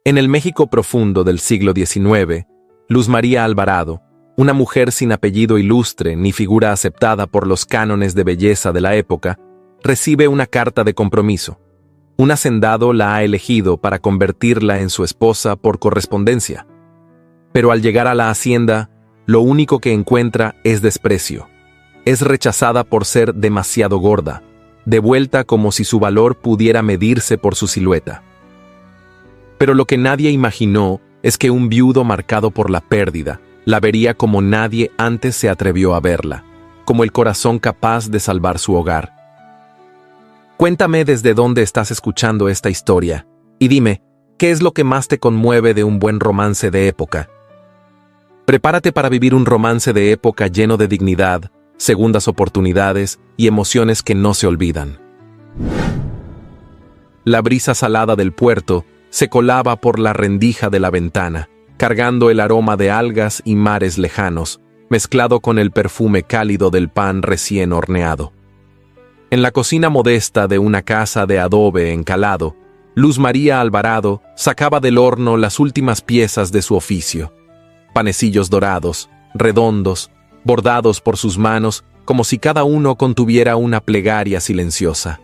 En el México profundo del siglo XIX, Luz María Alvarado, una mujer sin apellido ilustre ni figura aceptada por los cánones de belleza de la época, recibe una carta de compromiso. Un hacendado la ha elegido para convertirla en su esposa por correspondencia. Pero al llegar a la hacienda, lo único que encuentra es desprecio. Es rechazada por ser demasiado gorda, devuelta como si su valor pudiera medirse por su silueta. Pero lo que nadie imaginó es que un viudo marcado por la pérdida la vería como nadie antes se atrevió a verla, como el corazón capaz de salvar su hogar. Cuéntame desde dónde estás escuchando esta historia, y dime, ¿qué es lo que más te conmueve de un buen romance de época? Prepárate para vivir un romance de época lleno de dignidad, segundas oportunidades y emociones que no se olvidan. La brisa salada del puerto se colaba por la rendija de la ventana, cargando el aroma de algas y mares lejanos, mezclado con el perfume cálido del pan recién horneado. En la cocina modesta de una casa de adobe encalado, Luz María Alvarado sacaba del horno las últimas piezas de su oficio. Panecillos dorados, redondos, bordados por sus manos como si cada uno contuviera una plegaria silenciosa.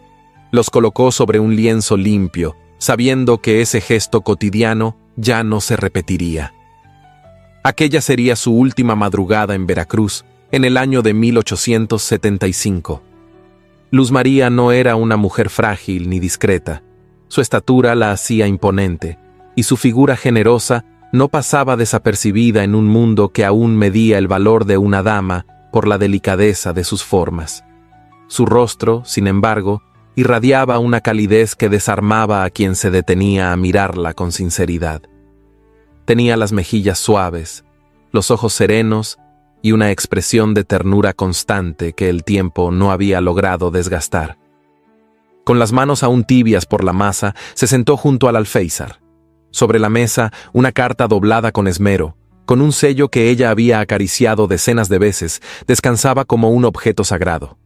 Los colocó sobre un lienzo limpio, sabiendo que ese gesto cotidiano ya no se repetiría. Aquella sería su última madrugada en Veracruz, en el año de 1875. Luz María no era una mujer frágil ni discreta. Su estatura la hacía imponente, y su figura generosa no pasaba desapercibida en un mundo que aún medía el valor de una dama por la delicadeza de sus formas. Su rostro, sin embargo, irradiaba una calidez que desarmaba a quien se detenía a mirarla con sinceridad. Tenía las mejillas suaves, los ojos serenos y una expresión de ternura constante que el tiempo no había logrado desgastar. Con las manos aún tibias por la masa, se sentó junto al alféizar. Sobre la mesa, una carta doblada con esmero, con un sello que ella había acariciado decenas de veces, descansaba como un objeto sagrado.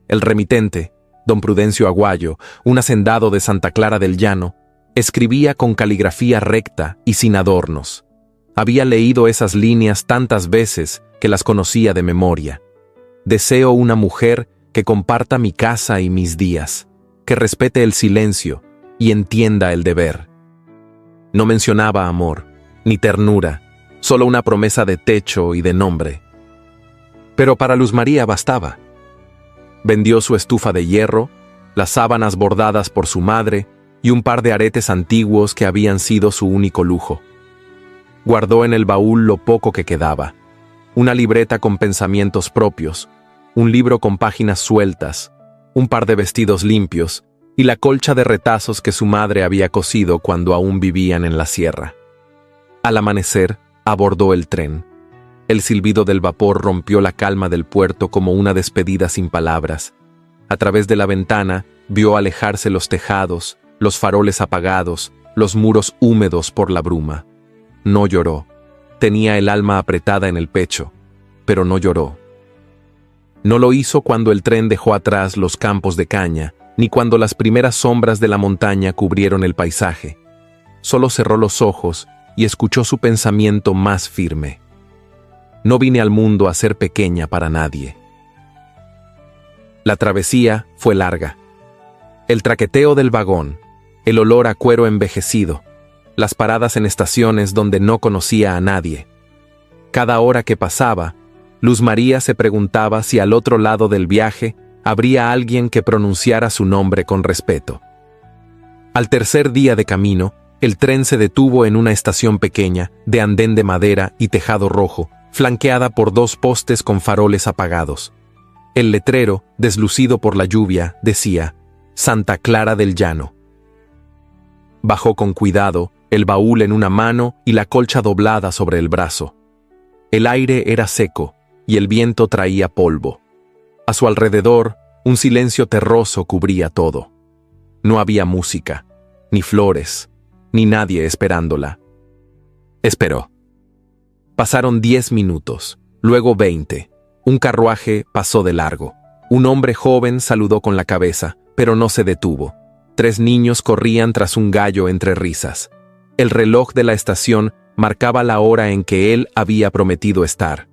El remitente, don Prudencio Aguayo, un hacendado de Santa Clara del Llano, escribía con caligrafía recta y sin adornos. Había leído esas líneas tantas veces que las conocía de memoria. Deseo una mujer que comparta mi casa y mis días, que respete el silencio y entienda el deber. No mencionaba amor, ni ternura, solo una promesa de techo y de nombre. Pero para Luz María bastaba. Vendió su estufa de hierro, las sábanas bordadas por su madre y un par de aretes antiguos que habían sido su único lujo. Guardó en el baúl lo poco que quedaba, una libreta con pensamientos propios, un libro con páginas sueltas, un par de vestidos limpios y la colcha de retazos que su madre había cosido cuando aún vivían en la sierra. Al amanecer, abordó el tren. El silbido del vapor rompió la calma del puerto como una despedida sin palabras. A través de la ventana, vio alejarse los tejados, los faroles apagados, los muros húmedos por la bruma. No lloró. Tenía el alma apretada en el pecho, pero no lloró. No lo hizo cuando el tren dejó atrás los campos de caña, ni cuando las primeras sombras de la montaña cubrieron el paisaje. Solo cerró los ojos y escuchó su pensamiento más firme. No vine al mundo a ser pequeña para nadie. La travesía fue larga. El traqueteo del vagón, el olor a cuero envejecido, las paradas en estaciones donde no conocía a nadie. Cada hora que pasaba, Luz María se preguntaba si al otro lado del viaje habría alguien que pronunciara su nombre con respeto. Al tercer día de camino, el tren se detuvo en una estación pequeña, de andén de madera y tejado rojo, flanqueada por dos postes con faroles apagados. El letrero, deslucido por la lluvia, decía Santa Clara del Llano. Bajó con cuidado, el baúl en una mano y la colcha doblada sobre el brazo. El aire era seco y el viento traía polvo. A su alrededor, un silencio terroso cubría todo. No había música, ni flores, ni nadie esperándola. Esperó. Pasaron 10 minutos, luego 20. Un carruaje pasó de largo. Un hombre joven saludó con la cabeza, pero no se detuvo. 3 niños corrían tras un gallo entre risas. El reloj de la estación marcaba la hora en que él había prometido estar.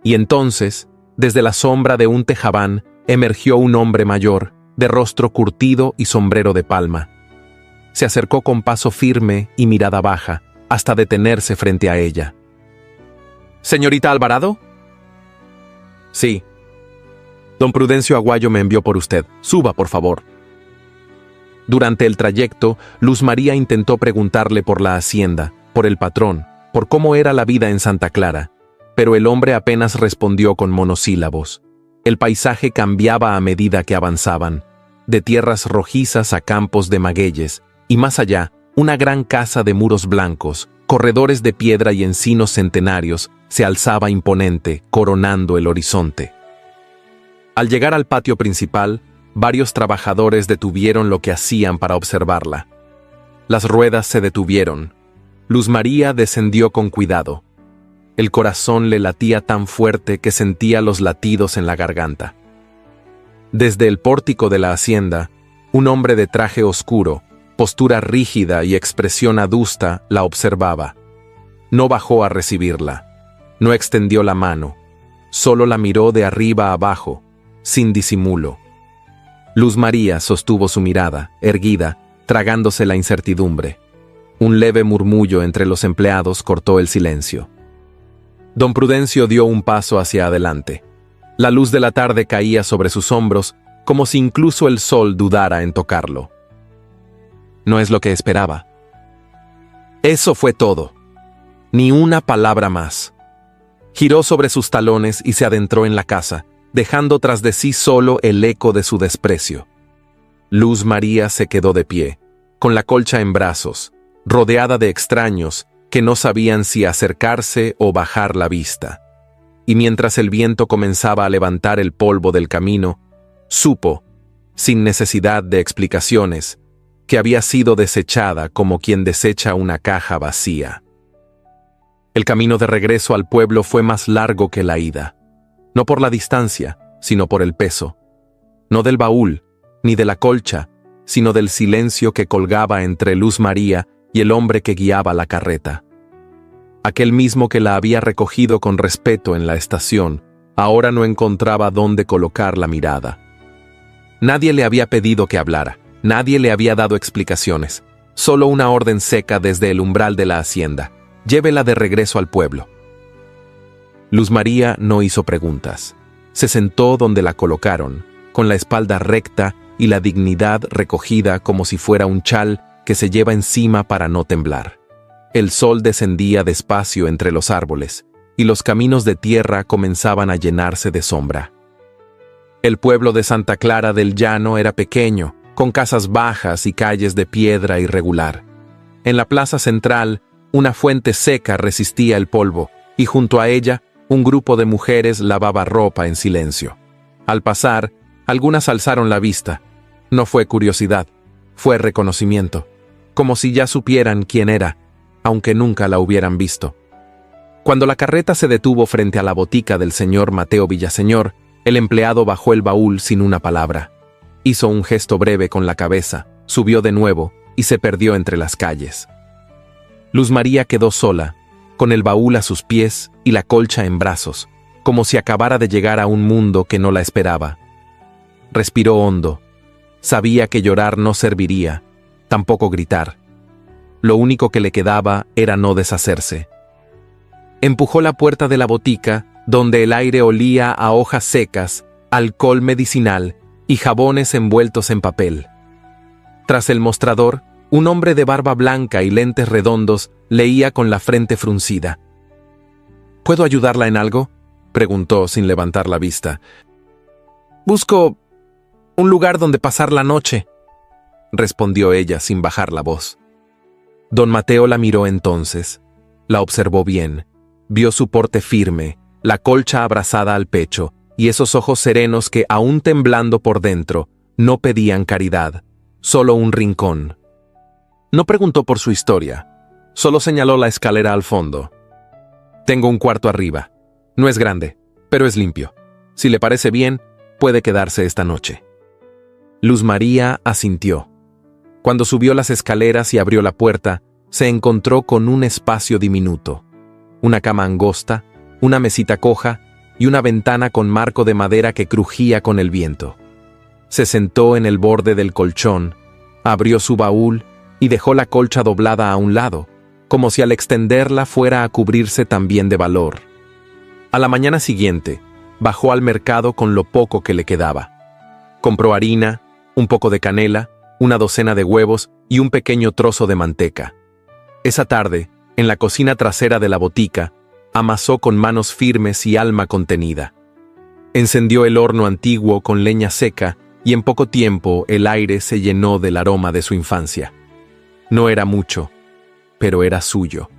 Y entonces, desde la sombra de un tejabán, emergió un hombre mayor, de rostro curtido y sombrero de palma. Se acercó con paso firme y mirada baja, hasta detenerse frente a ella. «¿Señorita Alvarado?» «Sí. Don Prudencio Aguayo me envió por usted. Suba, por favor». Durante el trayecto, Luz María intentó preguntarle por la hacienda, por el patrón, por cómo era la vida en Santa Clara, pero el hombre apenas respondió con monosílabos. El paisaje cambiaba a medida que avanzaban, de tierras rojizas a campos de magueyes, y más allá, una gran casa de muros blancos, corredores de piedra y encinos centenarios, se alzaba imponente, coronando el horizonte. Al llegar al patio principal, varios trabajadores detuvieron lo que hacían para observarla. Las ruedas se detuvieron. Luz María descendió con cuidado. El corazón le latía tan fuerte que sentía los latidos en la garganta. Desde el pórtico de la hacienda, un hombre de traje oscuro, postura rígida y expresión adusta la observaba. No bajó a recibirla. No extendió la mano. Solo la miró de arriba a abajo, sin disimulo. Luz María sostuvo su mirada, erguida, tragándose la incertidumbre. Un leve murmullo entre los empleados cortó el silencio. Don Prudencio dio un paso hacia adelante. La luz de la tarde caía sobre sus hombros, como si incluso el sol dudara en tocarlo. No es lo que esperaba. Eso fue todo. Ni una palabra más. Giró sobre sus talones y se adentró en la casa, dejando tras de sí solo el eco de su desprecio. Luz María se quedó de pie, con la colcha en brazos, rodeada de extraños que no sabían si acercarse o bajar la vista. Y mientras el viento comenzaba a levantar el polvo del camino, supo, sin necesidad de explicaciones, que había sido desechada como quien desecha una caja vacía. El camino de regreso al pueblo fue más largo que la ida, no por la distancia, sino por el peso, no del baúl, ni de la colcha, sino del silencio que colgaba entre Luz María y el hombre que guiaba la carreta. Aquel mismo que la había recogido con respeto en la estación, ahora no encontraba dónde colocar la mirada. Nadie le había pedido que hablara, nadie le había dado explicaciones, solo una orden seca desde el umbral de la hacienda: llévela de regreso al pueblo. Luz María no hizo preguntas. Se sentó donde la colocaron, con la espalda recta y la dignidad recogida como si fuera un chal que se lleva encima para no temblar. El sol descendía despacio entre los árboles, y los caminos de tierra comenzaban a llenarse de sombra. El pueblo de Santa Clara del Llano era pequeño, con casas bajas y calles de piedra irregular. En la plaza central, una fuente seca resistía el polvo, y junto a ella, un grupo de mujeres lavaba ropa en silencio. Al pasar, algunas alzaron la vista. No fue curiosidad, fue reconocimiento, como si ya supieran quién era, aunque nunca la hubieran visto. Cuando la carreta se detuvo frente a la botica del señor Mateo Villaseñor, el empleado bajó el baúl sin una palabra. Hizo un gesto breve con la cabeza, subió de nuevo y se perdió entre las calles. Luz María quedó sola, con el baúl a sus pies y la colcha en brazos, como si acabara de llegar a un mundo que no la esperaba. Respiró hondo. Sabía que llorar no serviría, tampoco gritar. Lo único que le quedaba era no deshacerse. Empujó la puerta de la botica, donde el aire olía a hojas secas, alcohol medicinal y jabones envueltos en papel. Tras el mostrador, un hombre de barba blanca y lentes redondos leía con la frente fruncida. ¿Puedo ayudarla en algo?, preguntó sin levantar la vista. Busco un lugar donde pasar la noche, respondió ella sin bajar la voz. Don Mateo la miró entonces, la observó bien, vio su porte firme, la colcha abrazada al pecho y esos ojos serenos que, aún temblando por dentro, no pedían caridad, solo un rincón. No preguntó por su historia, solo señaló la escalera al fondo. Tengo un cuarto arriba. No es grande, pero es limpio. Si le parece bien, puede quedarse esta noche. Luz María asintió. Cuando subió las escaleras y abrió la puerta, se encontró con un espacio diminuto, una cama angosta, una mesita coja y una ventana con marco de madera que crujía con el viento. Se sentó en el borde del colchón, abrió su baúl y dejó la colcha doblada a un lado, como si al extenderla fuera a cubrirse también de valor. A la mañana siguiente, bajó al mercado con lo poco que le quedaba. Compró harina, un poco de canela, una docena de huevos y un pequeño trozo de manteca. Esa tarde, en la cocina trasera de la botica, amasó con manos firmes y alma contenida. Encendió el horno antiguo con leña seca y en poco tiempo el aire se llenó del aroma de su infancia. No era mucho, pero era suyo.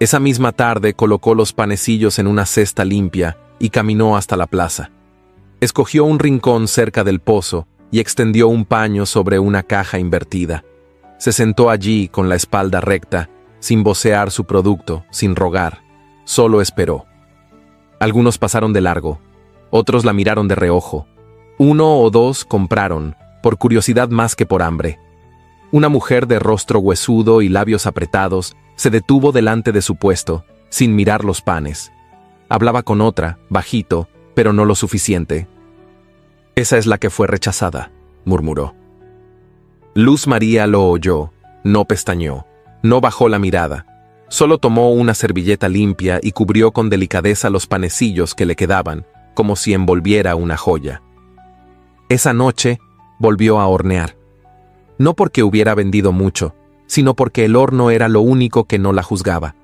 Esa misma tarde colocó los panecillos en una cesta limpia y caminó hasta la plaza. Escogió un rincón cerca del pozo y extendió un paño sobre una caja invertida. Se sentó allí con la espalda recta, sin vocear su producto, sin rogar. Solo esperó. Algunos pasaron de largo, otros la miraron de reojo. Uno o dos compraron, por curiosidad más que por hambre. Una mujer de rostro huesudo y labios apretados se detuvo delante de su puesto, sin mirar los panes. Hablaba con otra, bajito, pero no lo suficiente. «Esa es la que fue rechazada», murmuró. Luz María lo oyó, no pestañeó, no bajó la mirada. Solo tomó una servilleta limpia y cubrió con delicadeza los panecillos que le quedaban, como si envolviera una joya. Esa noche volvió a hornear. No porque hubiera vendido mucho, sino porque el horno era lo único que no la juzgaba.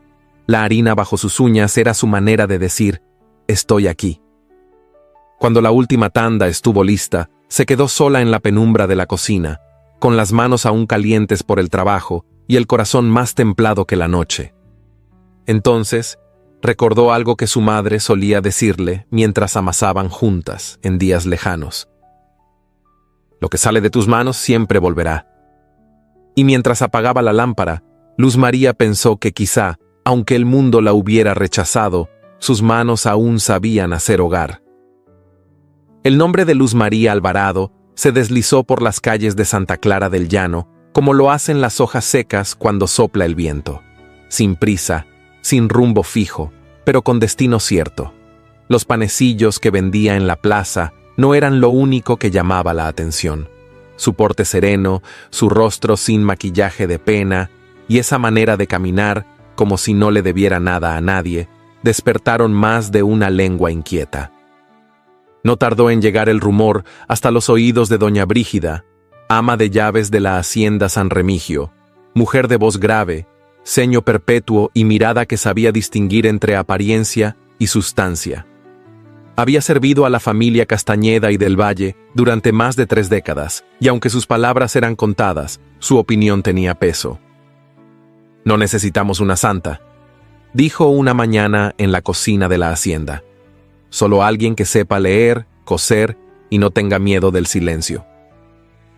La harina bajo sus uñas era su manera de decir, «Estoy aquí». Cuando la última tanda estuvo lista, se quedó sola en la penumbra de la cocina, con las manos aún calientes por el trabajo y el corazón más templado que la noche. Entonces, recordó algo que su madre solía decirle mientras amasaban juntas en días lejanos. «Lo que sale de tus manos siempre volverá». Y mientras apagaba la lámpara, Luz María pensó que quizá, aunque el mundo la hubiera rechazado, sus manos aún sabían hacer hogar. El nombre de Luz María Alvarado se deslizó por las calles de Santa Clara del Llano, como lo hacen las hojas secas cuando sopla el viento. Sin prisa, sin rumbo fijo, pero con destino cierto. Los panecillos que vendía en la plaza no eran lo único que llamaba la atención. Su porte sereno, su rostro sin maquillaje de pena y esa manera de caminar, como si no le debiera nada a nadie, despertaron más de una lengua inquieta. No tardó en llegar el rumor hasta los oídos de doña Brígida, ama de llaves de la hacienda San Remigio, mujer de voz grave, ceño perpetuo y mirada que sabía distinguir entre apariencia y sustancia. Había servido a la familia Castañeda y del Valle durante más de 3 décadas, y aunque sus palabras eran contadas, su opinión tenía peso. «No necesitamos una santa», dijo una mañana en la cocina de la hacienda. «Solo alguien que sepa leer, coser y no tenga miedo del silencio».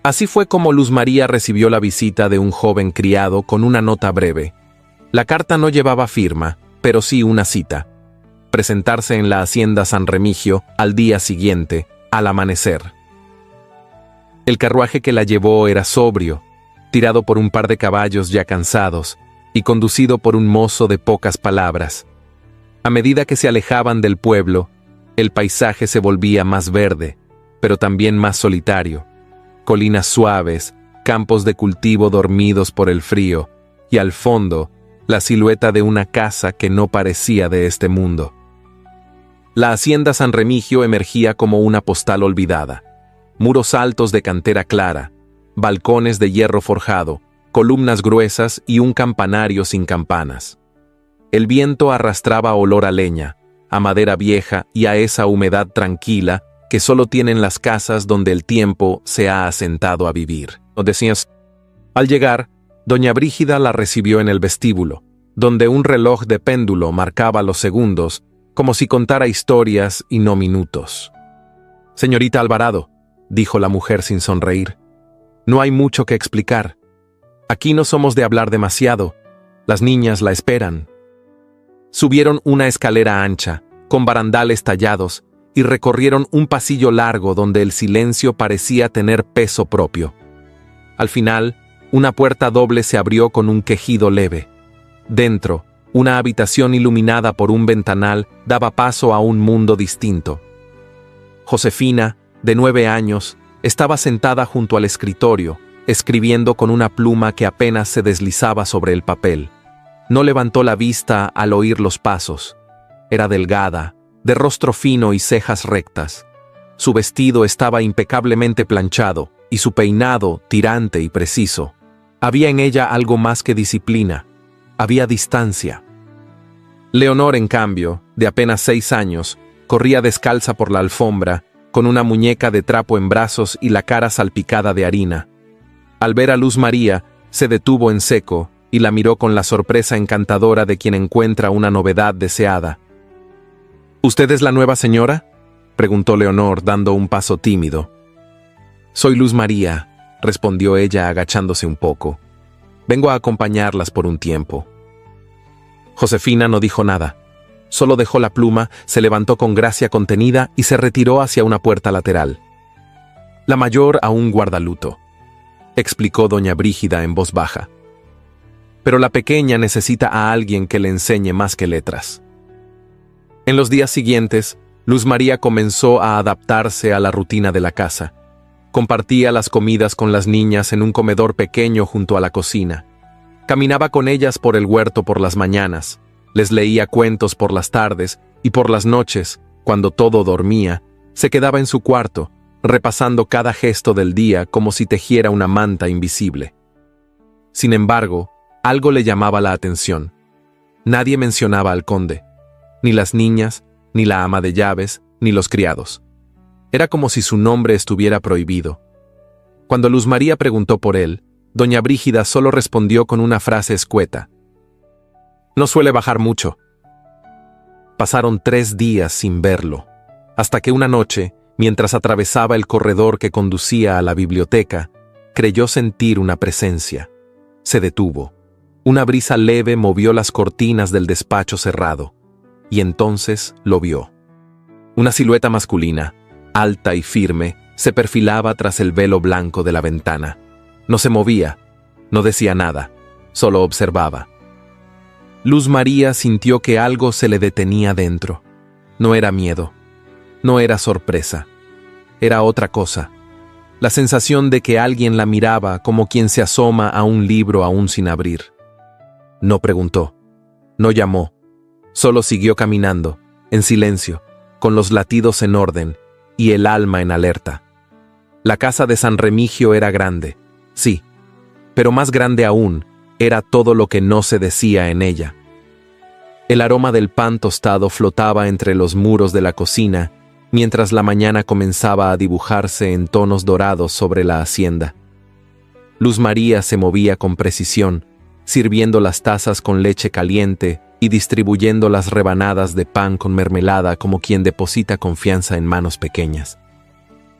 Así fue como Luz María recibió la visita de un joven criado con una nota breve. La carta no llevaba firma, pero sí una cita. Presentarse en la hacienda San Remigio al día siguiente, al amanecer. El carruaje que la llevó era sobrio, tirado por un par de caballos ya cansados y conducido por un mozo de pocas palabras. A medida que se alejaban del pueblo, el paisaje se volvía más verde, pero también más solitario. Colinas suaves, campos de cultivo dormidos por el frío, y al fondo, la silueta de una casa que no parecía de este mundo. La hacienda San Remigio emergía como una postal olvidada. Muros altos de cantera clara, balcones de hierro forjado, columnas gruesas y un campanario sin campanas. El viento arrastraba olor a leña, a madera vieja y a esa humedad tranquila que solo tienen las casas donde el tiempo se ha asentado a vivir. Al llegar, doña Brígida la recibió en el vestíbulo, donde un reloj de péndulo marcaba los segundos, como si contara historias y no minutos. «Señorita Alvarado», dijo la mujer sin sonreír, «no hay mucho que explicar. Aquí no somos de hablar demasiado. Las niñas la esperan». Subieron una escalera ancha, con barandales tallados, y recorrieron un pasillo largo donde el silencio parecía tener peso propio. Al final, una puerta doble se abrió con un quejido leve. Dentro, una habitación iluminada por un ventanal daba paso a un mundo distinto. Josefina, de 9 años, estaba sentada junto al escritorio, escribiendo con una pluma que apenas se deslizaba sobre el papel. No levantó la vista al oír los pasos. Era delgada, de rostro fino y cejas rectas. Su vestido estaba impecablemente planchado y su peinado tirante y preciso. Había en ella algo más que disciplina. Había distancia. Leonor, en cambio, de apenas 6 años, corría descalza por la alfombra, con una muñeca de trapo en brazos y la cara salpicada de harina. Al ver a Luz María, se detuvo en seco y la miró con la sorpresa encantadora de quien encuentra una novedad deseada. ¿Usted es la nueva señora?, preguntó Leonor, dando un paso tímido. «Soy Luz María», respondió ella agachándose un poco. «Vengo a acompañarlas por un tiempo». Josefina no dijo nada. Solo dejó la pluma, se levantó con gracia contenida y se retiró hacia una puerta lateral. «La mayor aún guarda luto», explicó doña Brígida en voz baja. «Pero la pequeña necesita a alguien que le enseñe más que letras». En los días siguientes, Luz María comenzó a adaptarse a la rutina de la casa. Compartía las comidas con las niñas en un comedor pequeño junto a la cocina. Caminaba con ellas por el huerto por las mañanas, les leía cuentos por las tardes y por las noches, cuando todo dormía, se quedaba en su cuarto, repasando cada gesto del día como si tejiera una manta invisible. Sin embargo, algo le llamaba la atención. Nadie mencionaba al conde, ni las niñas, ni la ama de llaves, ni los criados. Era como si su nombre estuviera prohibido. Cuando Luz María preguntó por él, doña Brígida solo respondió con una frase escueta. «No suele bajar mucho». Pasaron 3 días sin verlo, hasta que una noche, mientras atravesaba el corredor que conducía a la biblioteca, creyó sentir una presencia. Se detuvo. Una brisa leve movió las cortinas del despacho cerrado, y entonces lo vio. Una silueta masculina, alta y firme, se perfilaba tras el velo blanco de la ventana. No se movía, no decía nada, solo observaba. Luz María sintió que algo se le detenía dentro. No era miedo, no era sorpresa, era otra cosa. La sensación de que alguien la miraba como quien se asoma a un libro aún sin abrir. No preguntó, no llamó, solo siguió caminando, en silencio, con los latidos en orden y el alma en alerta. La casa de San Remigio era grande, sí, pero más grande aún era todo lo que no se decía en ella. El aroma del pan tostado flotaba entre los muros de la cocina, mientras la mañana comenzaba a dibujarse en tonos dorados sobre la hacienda. Luz María se movía con precisión, sirviendo las tazas con leche caliente y distribuyendo las rebanadas de pan con mermelada como quien deposita confianza en manos pequeñas.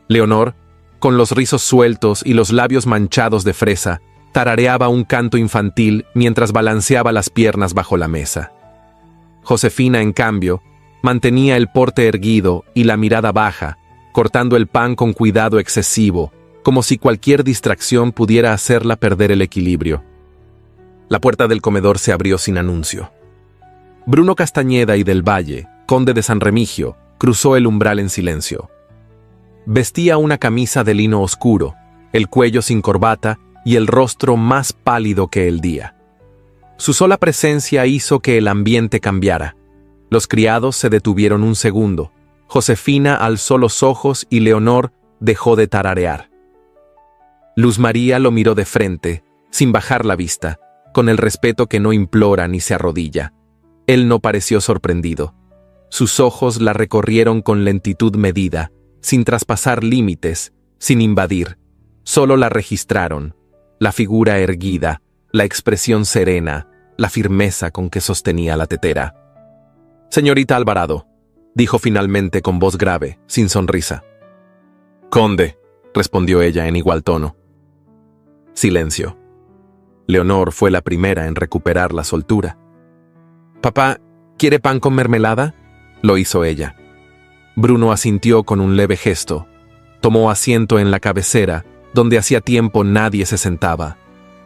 Leonor, con los rizos sueltos y los labios manchados de fresa, tarareaba un canto infantil mientras balanceaba las piernas bajo la mesa. Josefina, en cambio, mantenía el porte erguido y la mirada baja, cortando el pan con cuidado excesivo, como si cualquier distracción pudiera hacerla perder el equilibrio. La puerta del comedor se abrió sin anuncio. Bruno Castañeda y del Valle, conde de San Remigio, cruzó el umbral en silencio. Vestía una camisa de lino oscuro, el cuello sin corbata y el rostro más pálido que el día. Su sola presencia hizo que el ambiente cambiara. Los criados se detuvieron un segundo. Josefina alzó los ojos y Leonor dejó de tararear. Luz María lo miró de frente, sin bajar la vista, con el respeto que no implora ni se arrodilla. Él no pareció sorprendido. Sus ojos la recorrieron con lentitud medida, sin traspasar límites, sin invadir. Solo la registraron, la figura erguida, la expresión serena, la firmeza con que sostenía la tetera. «Señorita Alvarado», dijo finalmente con voz grave, sin sonrisa. «Conde», respondió ella en igual tono. Silencio. Leonor fue la primera en recuperar la soltura. «Papá, ¿quiere pan con mermelada?», lo hizo ella. Bruno asintió con un leve gesto. Tomó asiento en la cabecera, donde hacía tiempo nadie se sentaba.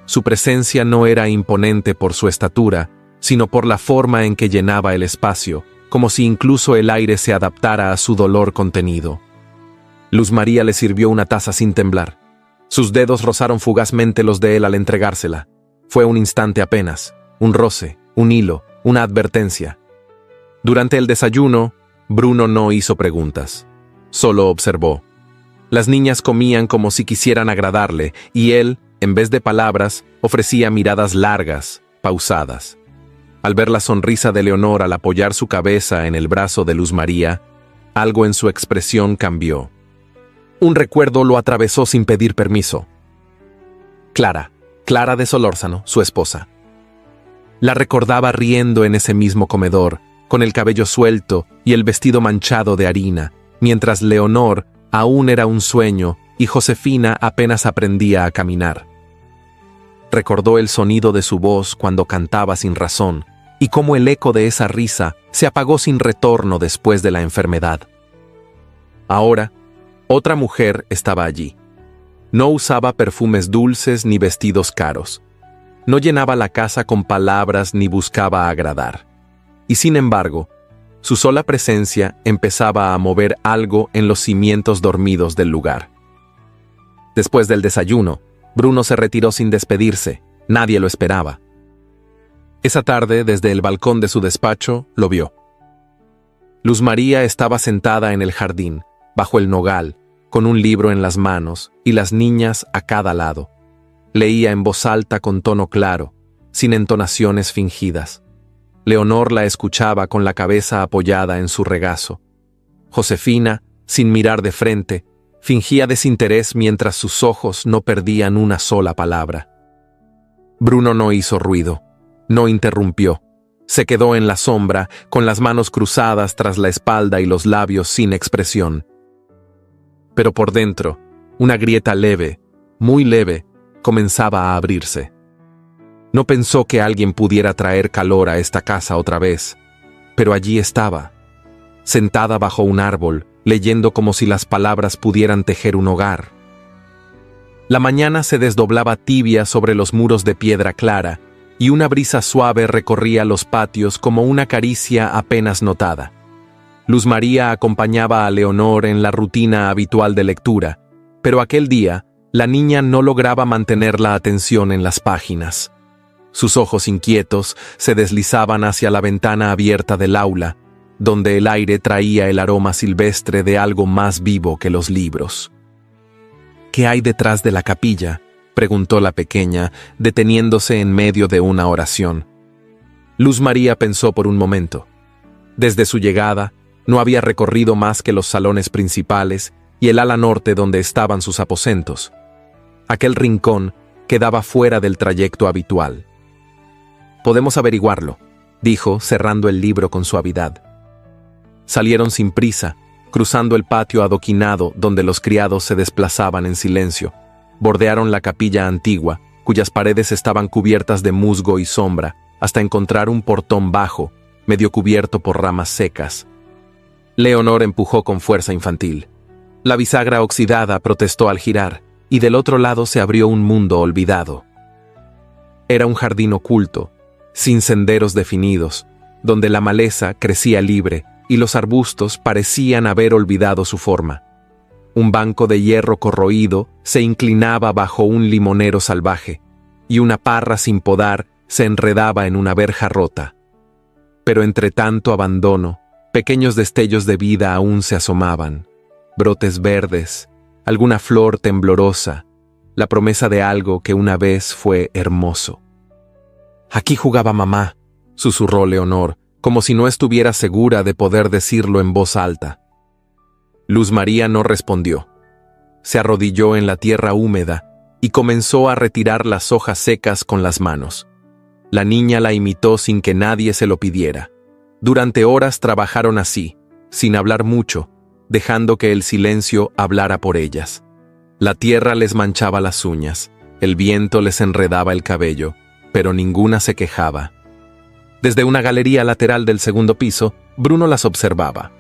Su presencia no era imponente por su estatura, sino por la forma en que llenaba el espacio, como si incluso el aire se adaptara a su dolor contenido. Luz María le sirvió una taza sin temblar. Sus dedos rozaron fugazmente los de él al entregársela. Fue un instante apenas, un roce, un hilo, una advertencia. Durante el desayuno, Bruno no hizo preguntas. Solo observó. Las niñas comían como si quisieran agradarle, y él, en vez de palabras, ofrecía miradas largas, pausadas. Al ver la sonrisa de Leonor al apoyar su cabeza en el brazo de Luz María, algo en su expresión cambió. Un recuerdo lo atravesó sin pedir permiso. Clara de Solórzano, su esposa. La recordaba riendo en ese mismo comedor, con el cabello suelto y el vestido manchado de harina, mientras Leonor aún era un sueño y Josefina apenas aprendía a caminar. Recordó el sonido de su voz cuando cantaba sin razón, y cómo el eco de esa risa se apagó sin retorno después de la enfermedad. Ahora, otra mujer estaba allí. No usaba perfumes dulces ni vestidos caros. No llenaba la casa con palabras ni buscaba agradar. Y sin embargo, su sola presencia empezaba a mover algo en los cimientos dormidos del lugar. Después del desayuno, Bruno se retiró sin despedirse. Nadie lo esperaba. Esa tarde, desde el balcón de su despacho, lo vio. Luz María estaba sentada en el jardín, bajo el nogal, con un libro en las manos y las niñas a cada lado. Leía en voz alta con tono claro, sin entonaciones fingidas. Leonor la escuchaba con la cabeza apoyada en su regazo. Josefina, sin mirar de frente, fingía desinterés mientras sus ojos no perdían una sola palabra. Bruno no hizo ruido, no interrumpió. Se quedó en la sombra, con las manos cruzadas tras la espalda y los labios sin expresión. Pero por dentro, una grieta leve, muy leve, comenzaba a abrirse. No pensó que alguien pudiera traer calor a esta casa otra vez, pero allí estaba, sentada bajo un árbol, leyendo como si las palabras pudieran tejer un hogar. La mañana se desdoblaba tibia sobre los muros de piedra clara, y una brisa suave recorría los patios como una caricia apenas notada. Luz María acompañaba a Leonor en la rutina habitual de lectura, pero aquel día, la niña no lograba mantener la atención en las páginas. Sus ojos inquietos se deslizaban hacia la ventana abierta del aula, donde el aire traía el aroma silvestre de algo más vivo que los libros. ¿Qué hay detrás de la capilla?, preguntó la pequeña, deteniéndose en medio de una oración. Luz María pensó por un momento. Desde su llegada, no había recorrido más que los salones principales y el ala norte donde estaban sus aposentos. Aquel rincón quedaba fuera del trayecto habitual. «Podemos averiguarlo», dijo, cerrando el libro con suavidad. Salieron sin prisa, cruzando el patio adoquinado donde los criados se desplazaban en silencio. Bordearon la capilla antigua, cuyas paredes estaban cubiertas de musgo y sombra, hasta encontrar un portón bajo, medio cubierto por ramas secas. Leonor empujó con fuerza infantil. La bisagra oxidada protestó al girar, y del otro lado se abrió un mundo olvidado. Era un jardín oculto, sin senderos definidos, donde la maleza crecía libre y los arbustos parecían haber olvidado su forma. Un banco de hierro corroído se inclinaba bajo un limonero salvaje, y una parra sin podar se enredaba en una verja rota. Pero entre tanto abandono, pequeños destellos de vida aún se asomaban, brotes verdes, alguna flor temblorosa, la promesa de algo que una vez fue hermoso. «Aquí jugaba mamá», susurró Leonor, como si no estuviera segura de poder decirlo en voz alta. Luz María no respondió. Se arrodilló en la tierra húmeda y comenzó a retirar las hojas secas con las manos. La niña la imitó sin que nadie se lo pidiera. Durante horas trabajaron así, sin hablar mucho, dejando que el silencio hablara por ellas. La tierra les manchaba las uñas, el viento les enredaba el cabello, pero ninguna se quejaba. Desde una galería lateral del segundo piso, Bruno las observaba.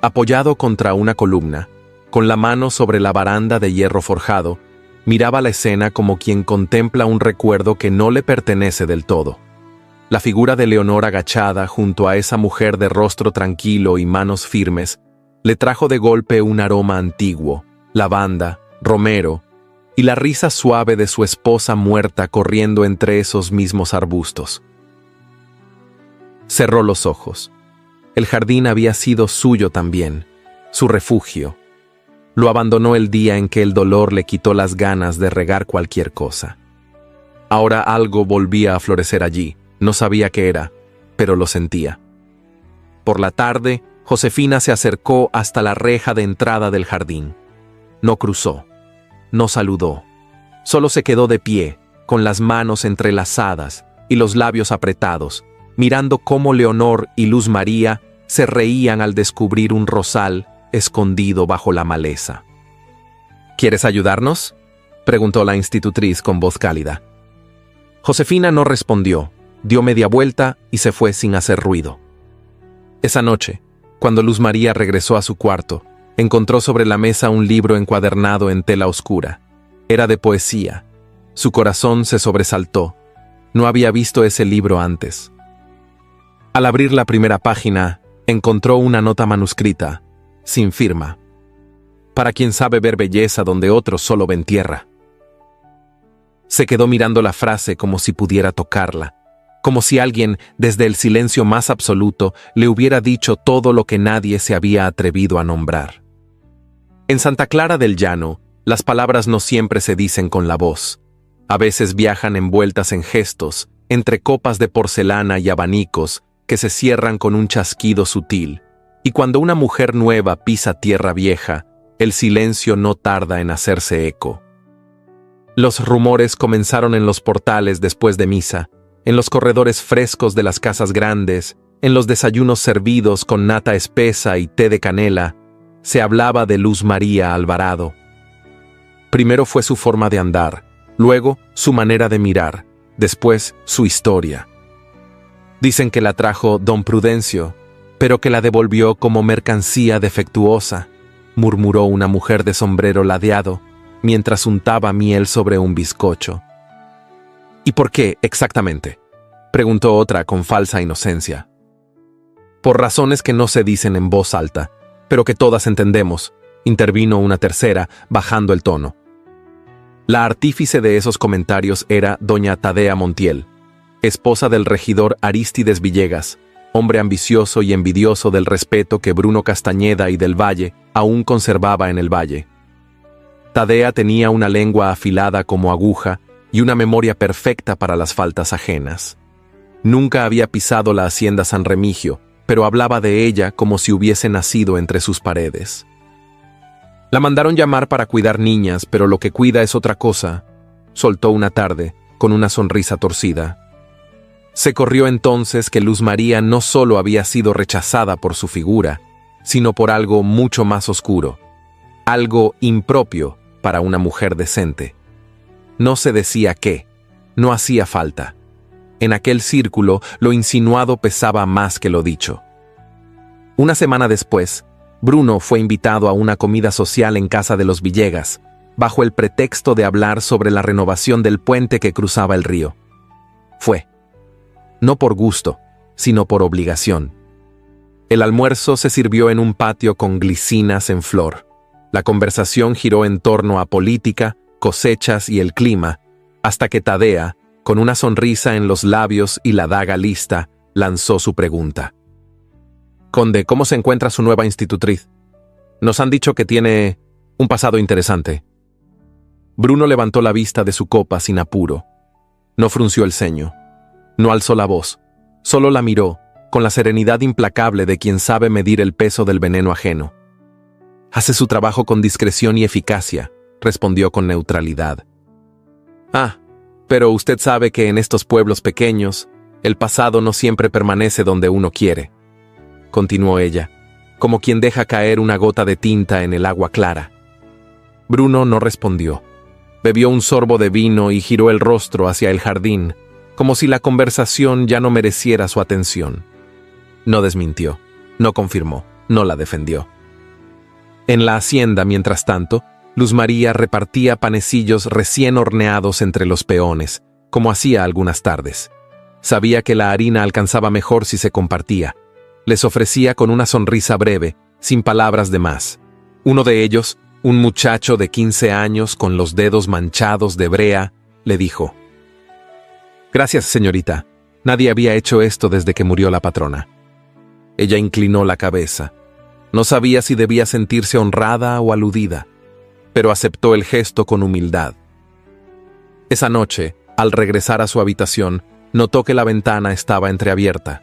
Apoyado contra una columna, con la mano sobre la baranda de hierro forjado, Miraba la escena como quien contempla un recuerdo que no le pertenece del todo. La figura de Leonor agachada junto a esa mujer de rostro tranquilo y manos firmes le trajo de golpe un aroma antiguo, lavanda, romero, y la risa suave de su esposa muerta corriendo entre esos mismos arbustos. Cerró los ojos. El jardín había sido suyo también, su refugio. Lo abandonó el día en que el dolor le quitó las ganas de regar cualquier cosa. Ahora algo volvía a florecer allí. No sabía qué era, pero lo sentía. Por la tarde, Josefina se acercó hasta la reja de entrada del jardín. No cruzó, no saludó. Solo se quedó de pie, con las manos entrelazadas y los labios apretados, mirando cómo Leonor y Luz María se reían al descubrir un rosal escondido bajo la maleza. ¿Quieres ayudarnos?, preguntó la institutriz con voz cálida. Josefina no respondió, dio media vuelta y se fue sin hacer ruido. Esa noche, cuando Luz María regresó a su cuarto, encontró sobre la mesa un libro encuadernado en tela oscura. Era de poesía. Su corazón se sobresaltó. No había visto ese libro antes. Al abrir la primera página, encontró una nota manuscrita, sin firma. Para quien sabe ver belleza donde otros solo ven tierra. Se quedó mirando la frase como si pudiera tocarla, como si alguien, desde el silencio más absoluto, le hubiera dicho todo lo que nadie se había atrevido a nombrar. En Santa Clara del Llano, las palabras no siempre se dicen con la voz. A veces viajan envueltas en gestos, entre copas de porcelana y abanicos que se cierran con un chasquido sutil, y cuando una mujer nueva pisa tierra vieja, el silencio no tarda en hacerse eco. Los rumores comenzaron en los portales después de misa, en los corredores frescos de las casas grandes, en los desayunos servidos con nata espesa y té de canela. Se hablaba de Luz María Alvarado. Primero fue su forma de andar, luego su manera de mirar, después su historia. Dicen que la trajo don Prudencio, pero que la devolvió como mercancía defectuosa, murmuró una mujer de sombrero ladeado, mientras untaba miel sobre un bizcocho. ¿Y por qué, exactamente?, preguntó otra con falsa inocencia. Por razones que no se dicen en voz alta, pero que todas entendemos, intervino una tercera, bajando el tono. La artífice de esos comentarios era doña Tadea Montiel, esposa del regidor Arístides Villegas, hombre ambicioso y envidioso del respeto que Bruno Castañeda y del Valle aún conservaba en el valle. Tadea tenía una lengua afilada como aguja y una memoria perfecta para las faltas ajenas. Nunca había pisado la hacienda San Remigio, pero hablaba de ella como si hubiese nacido entre sus paredes. La mandaron llamar para cuidar niñas, pero lo que cuida es otra cosa, soltó una tarde, con una sonrisa torcida. Se corrió entonces que Luz María no solo había sido rechazada por su figura, sino por algo mucho más oscuro, algo impropio para una mujer decente. No se decía qué, no hacía falta. En aquel círculo lo insinuado pesaba más que lo dicho. Una semana después, Bruno fue invitado a una comida social en casa de los Villegas, bajo el pretexto de hablar sobre la renovación del puente que cruzaba el río. Fue. No por gusto, sino por obligación. El almuerzo se sirvió en un patio con glicinas en flor. La conversación giró en torno a política, cosechas y el clima, hasta que Tadea, con una sonrisa en los labios y la daga lista, lanzó su pregunta. Conde, ¿cómo se encuentra su nueva institutriz? Nos han dicho que tiene un pasado interesante. Bruno levantó la vista de su copa sin apuro. No frunció el ceño. No alzó la voz. Solo la miró, con la serenidad implacable de quien sabe medir el peso del veneno ajeno. Hace su trabajo con discreción y eficacia, respondió con neutralidad. Ah, pero usted sabe que en estos pueblos pequeños, el pasado no siempre permanece donde uno quiere, continuó ella, como quien deja caer una gota de tinta en el agua clara. Bruno no respondió. Bebió un sorbo de vino y giró el rostro hacia el jardín, como si la conversación ya no mereciera su atención. No desmintió, no confirmó, no la defendió. En la hacienda, mientras tanto, Luz María repartía panecillos recién horneados entre los peones, como hacía algunas tardes. Sabía que la harina alcanzaba mejor si se compartía. Les ofrecía con una sonrisa breve, sin palabras de más. Uno de ellos, un muchacho de 15 años con los dedos manchados de brea, le dijo: «Gracias, señorita. Nadie había hecho esto desde que murió la patrona». Ella inclinó la cabeza. No sabía si debía sentirse honrada o aludida, pero aceptó el gesto con humildad. Esa noche, al regresar a su habitación, notó que la ventana estaba entreabierta.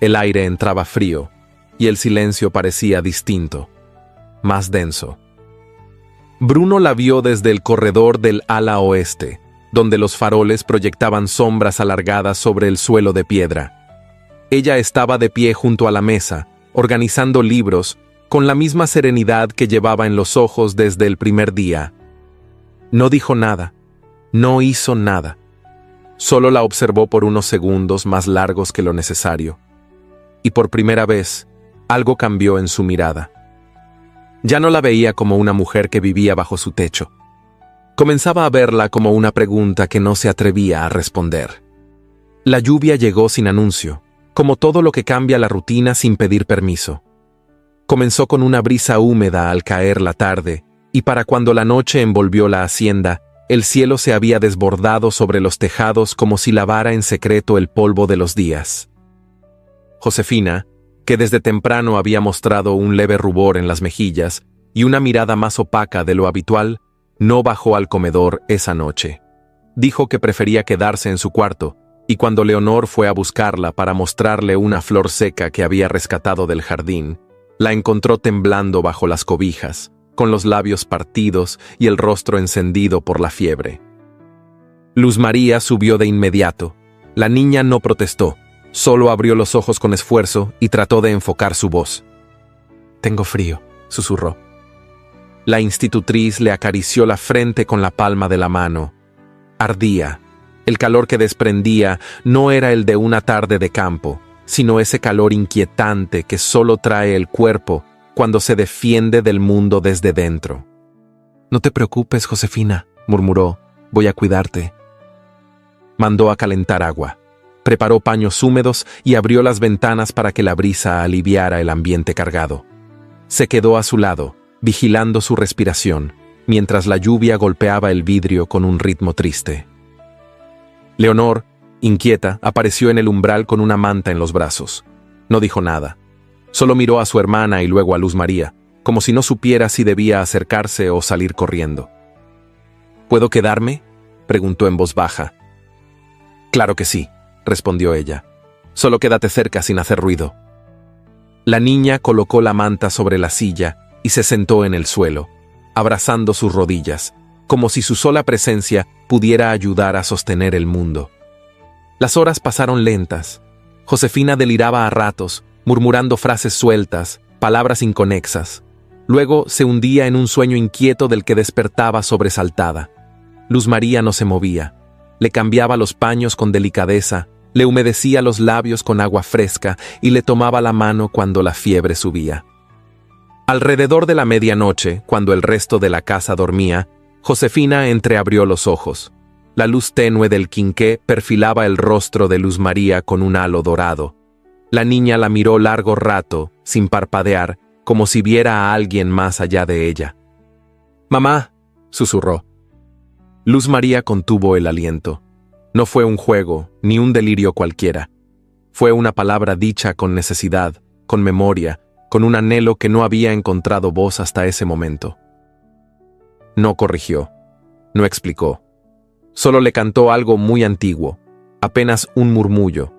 El aire entraba frío, y el silencio parecía distinto, más denso. Bruno la vio desde el corredor del ala oeste, donde los faroles proyectaban sombras alargadas sobre el suelo de piedra. Ella estaba de pie junto a la mesa, organizando libros, con la misma serenidad que llevaba en los ojos desde el primer día. No dijo nada, no hizo nada. Solo la observó por unos segundos más largos que lo necesario. Y por primera vez, algo cambió en su mirada. Ya no la veía como una mujer que vivía bajo su techo. Comenzaba a verla como una pregunta que no se atrevía a responder. La lluvia llegó sin anuncio, como todo lo que cambia la rutina sin pedir permiso. Comenzó con una brisa húmeda al caer la tarde, y para cuando la noche envolvió la hacienda, el cielo se había desbordado sobre los tejados como si lavara en secreto el polvo de los días. Josefina, que desde temprano había mostrado un leve rubor en las mejillas y una mirada más opaca de lo habitual, no bajó al comedor esa noche. Dijo que prefería quedarse en su cuarto, y cuando Leonor fue a buscarla para mostrarle una flor seca que había rescatado del jardín, la encontró temblando bajo las cobijas, con los labios partidos y el rostro encendido por la fiebre. Luz María subió de inmediato. La niña no protestó, solo abrió los ojos con esfuerzo y trató de enfocar su voz. «Tengo frío», susurró. La institutriz le acarició la frente con la palma de la mano. Ardía. El calor que desprendía no era el de una tarde de campo, sino ese calor inquietante que solo trae el cuerpo cuando se defiende del mundo desde dentro. «No te preocupes, Josefina», murmuró, «voy a cuidarte». Mandó a calentar agua. Preparó paños húmedos y abrió las ventanas para que la brisa aliviara el ambiente cargado. Se quedó a su lado, vigilando su respiración, mientras la lluvia golpeaba el vidrio con un ritmo triste. Leonor, inquieta, apareció en el umbral con una manta en los brazos. No dijo nada. Solo miró a su hermana y luego a Luz María, como si no supiera si debía acercarse o salir corriendo. «¿Puedo quedarme?», preguntó en voz baja. «Claro que sí», respondió ella. «Solo quédate cerca sin hacer ruido». La niña colocó la manta sobre la silla y se sentó en el suelo, abrazando sus rodillas, como si su sola presencia pudiera ayudar a sostener el mundo. Las horas pasaron lentas. Josefina deliraba a ratos, murmurando frases sueltas, palabras inconexas. Luego se hundía en un sueño inquieto del que despertaba sobresaltada. Luz María no se movía. Le cambiaba los paños con delicadeza, le humedecía los labios con agua fresca y le tomaba la mano cuando la fiebre subía. Alrededor de la medianoche, cuando el resto de la casa dormía, Josefina entreabrió los ojos. La luz tenue del quinqué perfilaba el rostro de Luz María con un halo dorado. La niña la miró largo rato, sin parpadear, como si viera a alguien más allá de ella. «Mamá», susurró. Luz María contuvo el aliento. No fue un juego, ni un delirio cualquiera. Fue una palabra dicha con necesidad, con memoria, con un anhelo que no había encontrado voz hasta ese momento. No corrigió, no explicó. Solo le cantó algo muy antiguo, apenas un murmullo,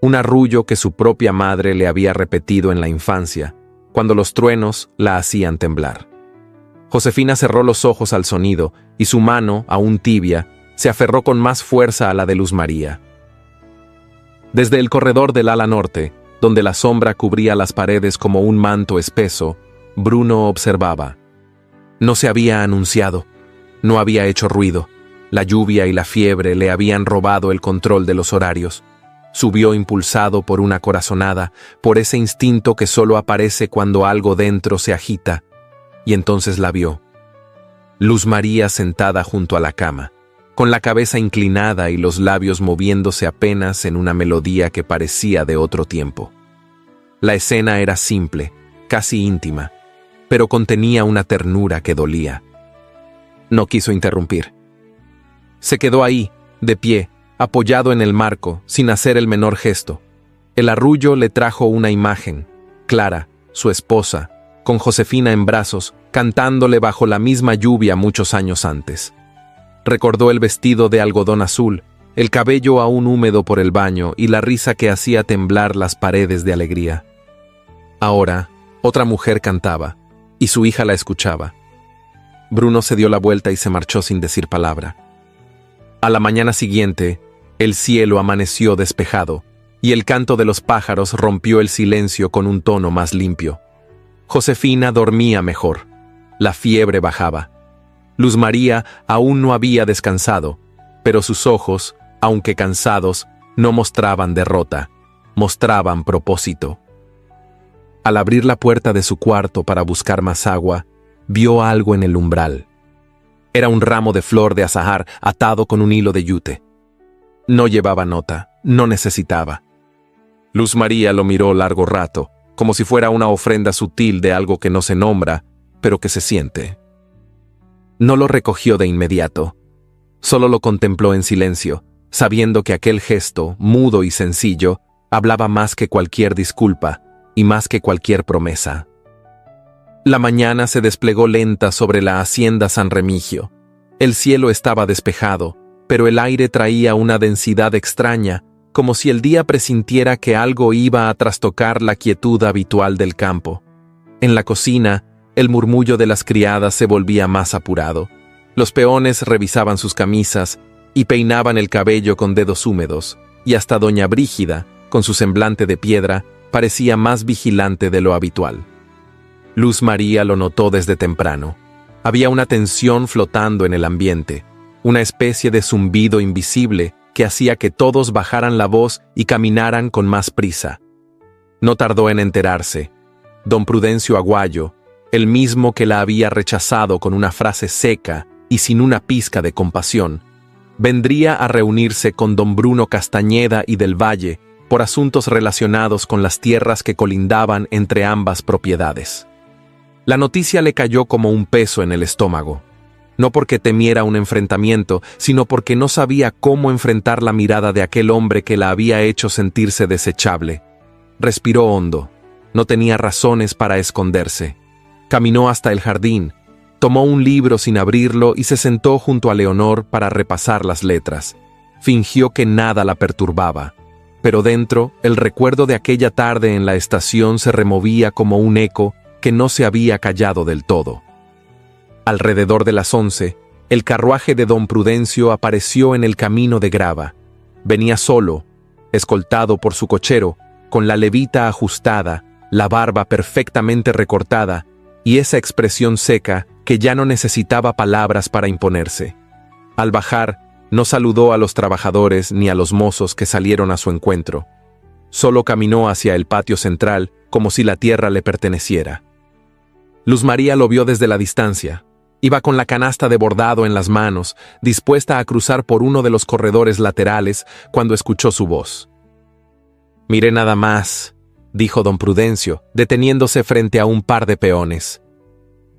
un arrullo que su propia madre le había repetido en la infancia, cuando los truenos la hacían temblar. Josefina cerró los ojos al sonido y su mano, aún tibia, se aferró con más fuerza a la de Luz María. Desde el corredor del ala norte, donde la sombra cubría las paredes como un manto espeso, Bruno observaba. No se había anunciado, no había hecho ruido. La lluvia y la fiebre le habían robado el control de los horarios. Subió impulsado por una corazonada, por ese instinto que solo aparece cuando algo dentro se agita, y entonces la vio. Luz María sentada junto a la cama, con la cabeza inclinada y los labios moviéndose apenas en una melodía que parecía de otro tiempo. La escena era simple, casi íntima, pero contenía una ternura que dolía. No quiso interrumpir. Se quedó ahí, de pie, apoyado en el marco, sin hacer el menor gesto. El arrullo le trajo una imagen, Clara, su esposa, con Josefina en brazos, cantándole bajo la misma lluvia muchos años antes. Recordó el vestido de algodón azul, el cabello aún húmedo por el baño y la risa que hacía temblar las paredes de alegría. Ahora, otra mujer cantaba, y su hija la escuchaba. Bruno se dio la vuelta y se marchó sin decir palabra. A la mañana siguiente, el cielo amaneció despejado, y el canto de los pájaros rompió el silencio con un tono más limpio. Josefina dormía mejor. La fiebre bajaba. Luz María aún no había descansado, pero sus ojos, aunque cansados, no mostraban derrota, mostraban propósito. Al abrir la puerta de su cuarto para buscar más agua, vio algo en el umbral. Era un ramo de flor de azahar atado con un hilo de yute. No llevaba nota, no necesitaba. Luz María lo miró largo rato, como si fuera una ofrenda sutil de algo que no se nombra, pero que se siente. No lo recogió de inmediato. Solo lo contempló en silencio, sabiendo que aquel gesto, mudo y sencillo, hablaba más que cualquier disculpa y más que cualquier promesa. La mañana se desplegó lenta sobre la hacienda San Remigio. El cielo estaba despejado, pero el aire traía una densidad extraña, como si el día presintiera que algo iba a trastocar la quietud habitual del campo. En la cocina, el murmullo de las criadas se volvía más apurado. Los peones revisaban sus camisas y peinaban el cabello con dedos húmedos, y hasta doña Brígida, con su semblante de piedra, parecía más vigilante de lo habitual. Luz María lo notó desde temprano. Había una tensión flotando en el ambiente, una especie de zumbido invisible que hacía que todos bajaran la voz y caminaran con más prisa. No tardó en enterarse. Don Prudencio Aguayo, el mismo que la había rechazado con una frase seca y sin una pizca de compasión, vendría a reunirse con don Bruno Castañeda y del Valle por asuntos relacionados con las tierras que colindaban entre ambas propiedades. La noticia le cayó como un peso en el estómago. No porque temiera un enfrentamiento, sino porque no sabía cómo enfrentar la mirada de aquel hombre que la había hecho sentirse desechable. Respiró hondo. No tenía razones para esconderse. Caminó hasta el jardín, tomó un libro sin abrirlo y se sentó junto a Leonor para repasar las letras. Fingió que nada la perturbaba, pero dentro, el recuerdo de aquella tarde en la estación se removía como un eco que no se había callado del todo. Alrededor de las 11, el carruaje de don Prudencio apareció en el camino de grava. Venía solo, escoltado por su cochero, con la levita ajustada, la barba perfectamente recortada y esa expresión seca que ya no necesitaba palabras para imponerse. Al bajar, no saludó a los trabajadores ni a los mozos que salieron a su encuentro. Solo caminó hacia el patio central como si la tierra le perteneciera. Luz María lo vio desde la distancia. Iba con la canasta de bordado en las manos, dispuesta a cruzar por uno de los corredores laterales cuando escuchó su voz. «Mire nada más», dijo don Prudencio, deteniéndose frente a un par de peones.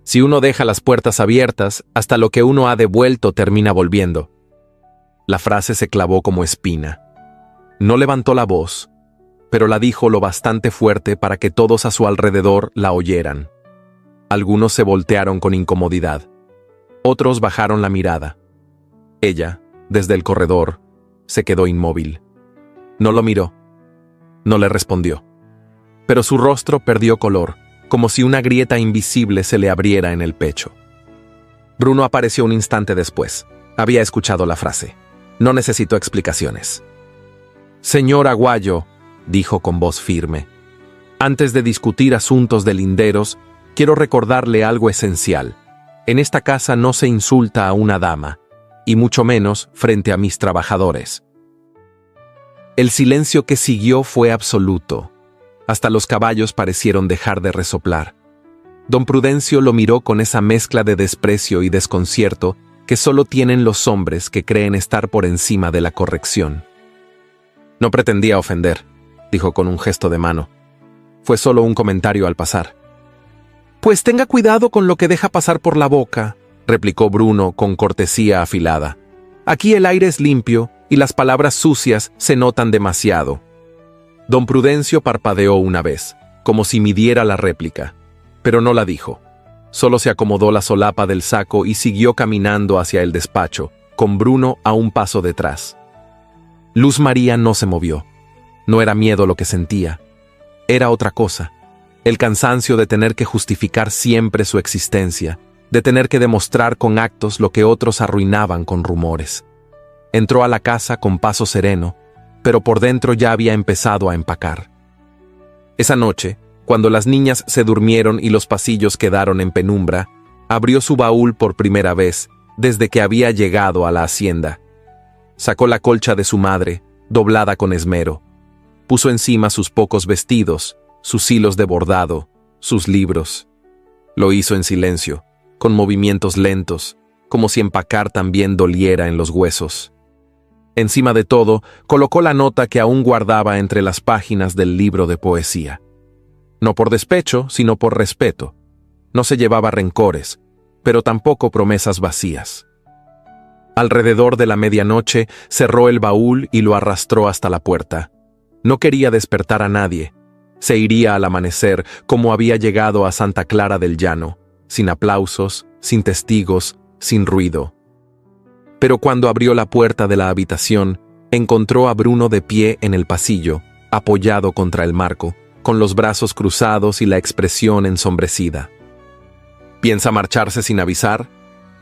«Si uno deja las puertas abiertas, hasta lo que uno ha devuelto termina volviendo». La frase se clavó como espina. No levantó la voz, pero la dijo lo bastante fuerte para que todos a su alrededor la oyeran. Algunos se voltearon con incomodidad. Otros bajaron la mirada. Ella, desde el corredor, se quedó inmóvil. No lo miró. No le respondió. Pero su rostro perdió color, como si una grieta invisible se le abriera en el pecho. Bruno apareció un instante después. Había escuchado la frase. No necesitó explicaciones. «Señor Aguayo», dijo con voz firme, «antes de discutir asuntos de linderos, quiero recordarle algo esencial. En esta casa no se insulta a una dama, y mucho menos frente a mis trabajadores». El silencio que siguió fue absoluto. Hasta los caballos parecieron dejar de resoplar. Don Prudencio lo miró con esa mezcla de desprecio y desconcierto que solo tienen los hombres que creen estar por encima de la corrección. No pretendía ofender, dijo con un gesto de mano. Fue solo un comentario al pasar. Pues tenga cuidado con lo que deja pasar por la boca, replicó Bruno con cortesía afilada. Aquí el aire es limpio y las palabras sucias se notan demasiado. Don Prudencio parpadeó una vez, como si midiera la réplica, pero no la dijo. Solo se acomodó la solapa del saco y siguió caminando hacia el despacho, con Bruno a un paso detrás. Luz María no se movió. No era miedo lo que sentía. Era otra cosa. El cansancio de tener que justificar siempre su existencia, de tener que demostrar con actos lo que otros arruinaban con rumores. Entró a la casa con paso sereno, pero por dentro ya había empezado a empacar. Esa noche, cuando las niñas se durmieron y los pasillos quedaron en penumbra, abrió su baúl por primera vez desde que había llegado a la hacienda. Sacó la colcha de su madre, doblada con esmero. Puso encima sus pocos vestidos, sus hilos de bordado, sus libros. Lo hizo en silencio, con movimientos lentos, como si empacar también doliera en los huesos. Encima de todo, colocó la nota que aún guardaba entre las páginas del libro de poesía. No por despecho, sino por respeto. No se llevaba rencores, pero tampoco promesas vacías. Alrededor de la medianoche, cerró el baúl y lo arrastró hasta la puerta. No quería despertar a nadie. Se iría al amanecer, como había llegado a Santa Clara del Llano, sin aplausos, sin testigos, sin ruido. Pero cuando abrió la puerta de la habitación, encontró a Bruno de pie en el pasillo, apoyado contra el marco, con los brazos cruzados y la expresión ensombrecida. ¿Piensa marcharse sin avisar?,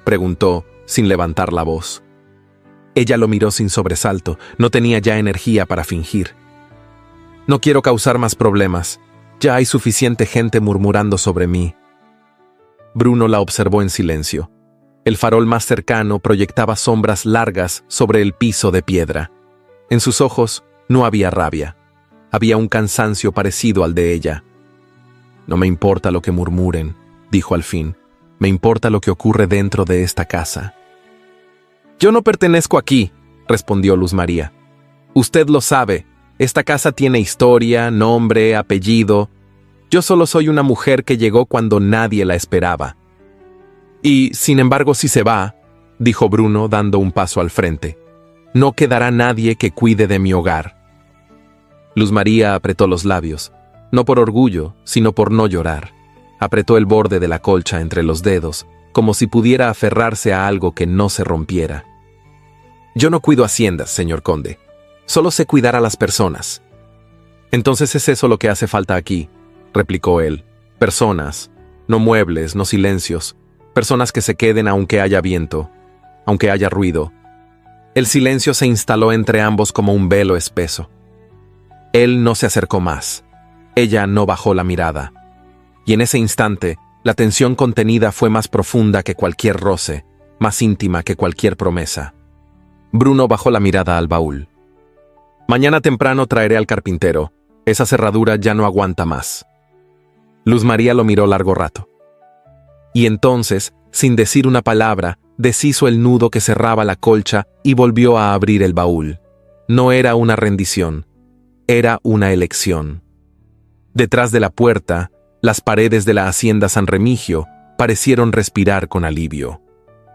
preguntó, sin levantar la voz. Ella lo miró sin sobresalto, no tenía ya energía para fingir. No quiero causar más problemas, ya hay suficiente gente murmurando sobre mí. Bruno la observó en silencio. El farol más cercano proyectaba sombras largas sobre el piso de piedra. En sus ojos no había rabia. Había un cansancio parecido al de ella. No me importa lo que murmuren, dijo al fin. Me importa lo que ocurre dentro de esta casa. Yo no pertenezco aquí, respondió Luz María. Usted lo sabe, esta casa tiene historia, nombre, apellido. Yo solo soy una mujer que llegó cuando nadie la esperaba. Y, sin embargo, si se va, dijo Bruno dando un paso al frente, no quedará nadie que cuide de mi hogar. Luz María apretó los labios, no por orgullo, sino por no llorar. Apretó el borde de la colcha entre los dedos, como si pudiera aferrarse a algo que no se rompiera. Yo no cuido haciendas, señor conde. Solo sé cuidar a las personas. Entonces es eso lo que hace falta aquí, replicó él. Personas, no muebles, no silencios. Personas que se queden aunque haya viento, aunque haya ruido. El silencio se instaló entre ambos como un velo espeso. Él no se acercó más. Ella no bajó la mirada. Y en ese instante, la tensión contenida fue más profunda que cualquier roce, más íntima que cualquier promesa. Bruno bajó la mirada al baúl. Mañana temprano traeré al carpintero. Esa cerradura ya no aguanta más. Luz María lo miró largo rato. Y entonces, sin decir una palabra, deshizo el nudo que cerraba la colcha y volvió a abrir el baúl. No era una rendición, era una elección. Detrás de la puerta, las paredes de la hacienda San Remigio parecieron respirar con alivio,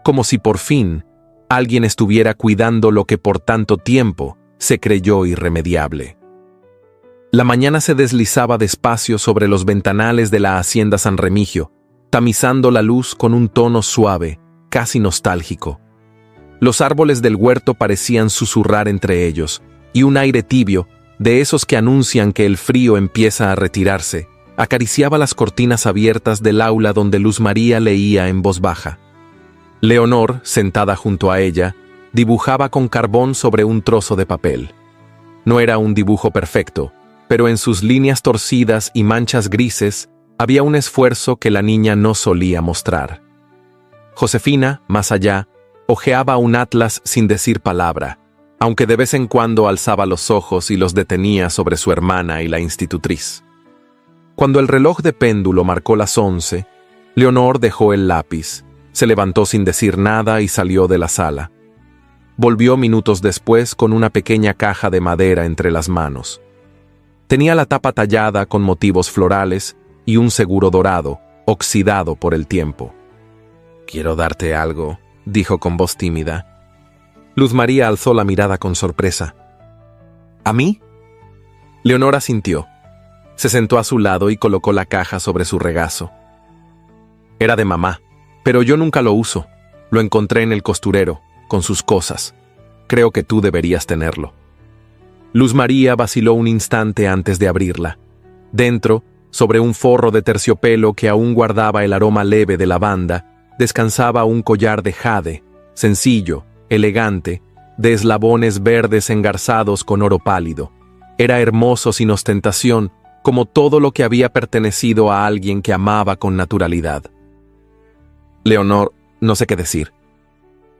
como si por fin alguien estuviera cuidando lo que por tanto tiempo se creyó irremediable. La mañana se deslizaba despacio sobre los ventanales de la hacienda San Remigio, tamizando la luz con un tono suave, casi nostálgico. Los árboles del huerto parecían susurrar entre ellos, y un aire tibio, de esos que anuncian que el frío empieza a retirarse, acariciaba las cortinas abiertas del aula donde Luz María leía en voz baja. Leonor, sentada junto a ella, dibujaba con carbón sobre un trozo de papel. No era un dibujo perfecto, pero en sus líneas torcidas y manchas grises había un esfuerzo que la niña no solía mostrar. Josefina, más allá, hojeaba un atlas sin decir palabra, aunque de vez en cuando alzaba los ojos y los detenía sobre su hermana y la institutriz. Cuando el reloj de péndulo marcó las 11, Leonor dejó el lápiz, se levantó sin decir nada y salió de la sala. Volvió minutos después con una pequeña caja de madera entre las manos. Tenía la tapa tallada con motivos florales y un seguro dorado, oxidado por el tiempo. «Quiero darte algo», dijo con voz tímida. Luz María alzó la mirada con sorpresa. «¿A mí?» Leonor asintió. Se sentó a su lado y colocó la caja sobre su regazo. «Era de mamá, pero yo nunca lo uso. Lo encontré en el costurero, con sus cosas. Creo que tú deberías tenerlo». Luz María vaciló un instante antes de abrirla. Dentro, sobre un forro de terciopelo que aún guardaba el aroma leve de lavanda, descansaba un collar de jade, sencillo, elegante, de eslabones verdes engarzados con oro pálido. Era hermoso sin ostentación, como todo lo que había pertenecido a alguien que amaba con naturalidad. «Leonor, no sé qué decir.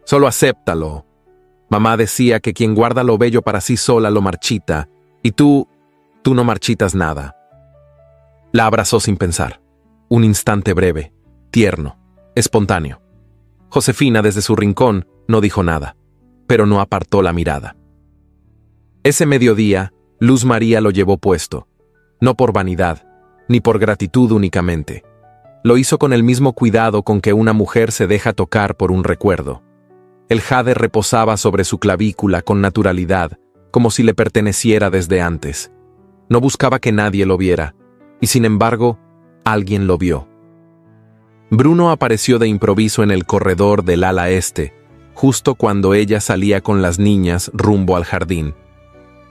Solo acéptalo. Mamá decía que quien guarda lo bello para sí sola lo marchita, y tú no marchitas nada». La abrazó sin pensar. Un instante breve, tierno, espontáneo. Josefina, desde su rincón, no dijo nada, pero no apartó la mirada. Ese mediodía, Luz María lo llevó puesto, no por vanidad, ni por gratitud únicamente. Lo hizo con el mismo cuidado con que una mujer se deja tocar por un recuerdo. El jade reposaba sobre su clavícula con naturalidad, como si le perteneciera desde antes. No buscaba que nadie lo viera, y sin embargo, alguien lo vio. Bruno apareció de improviso en el corredor del ala este, justo cuando ella salía con las niñas rumbo al jardín.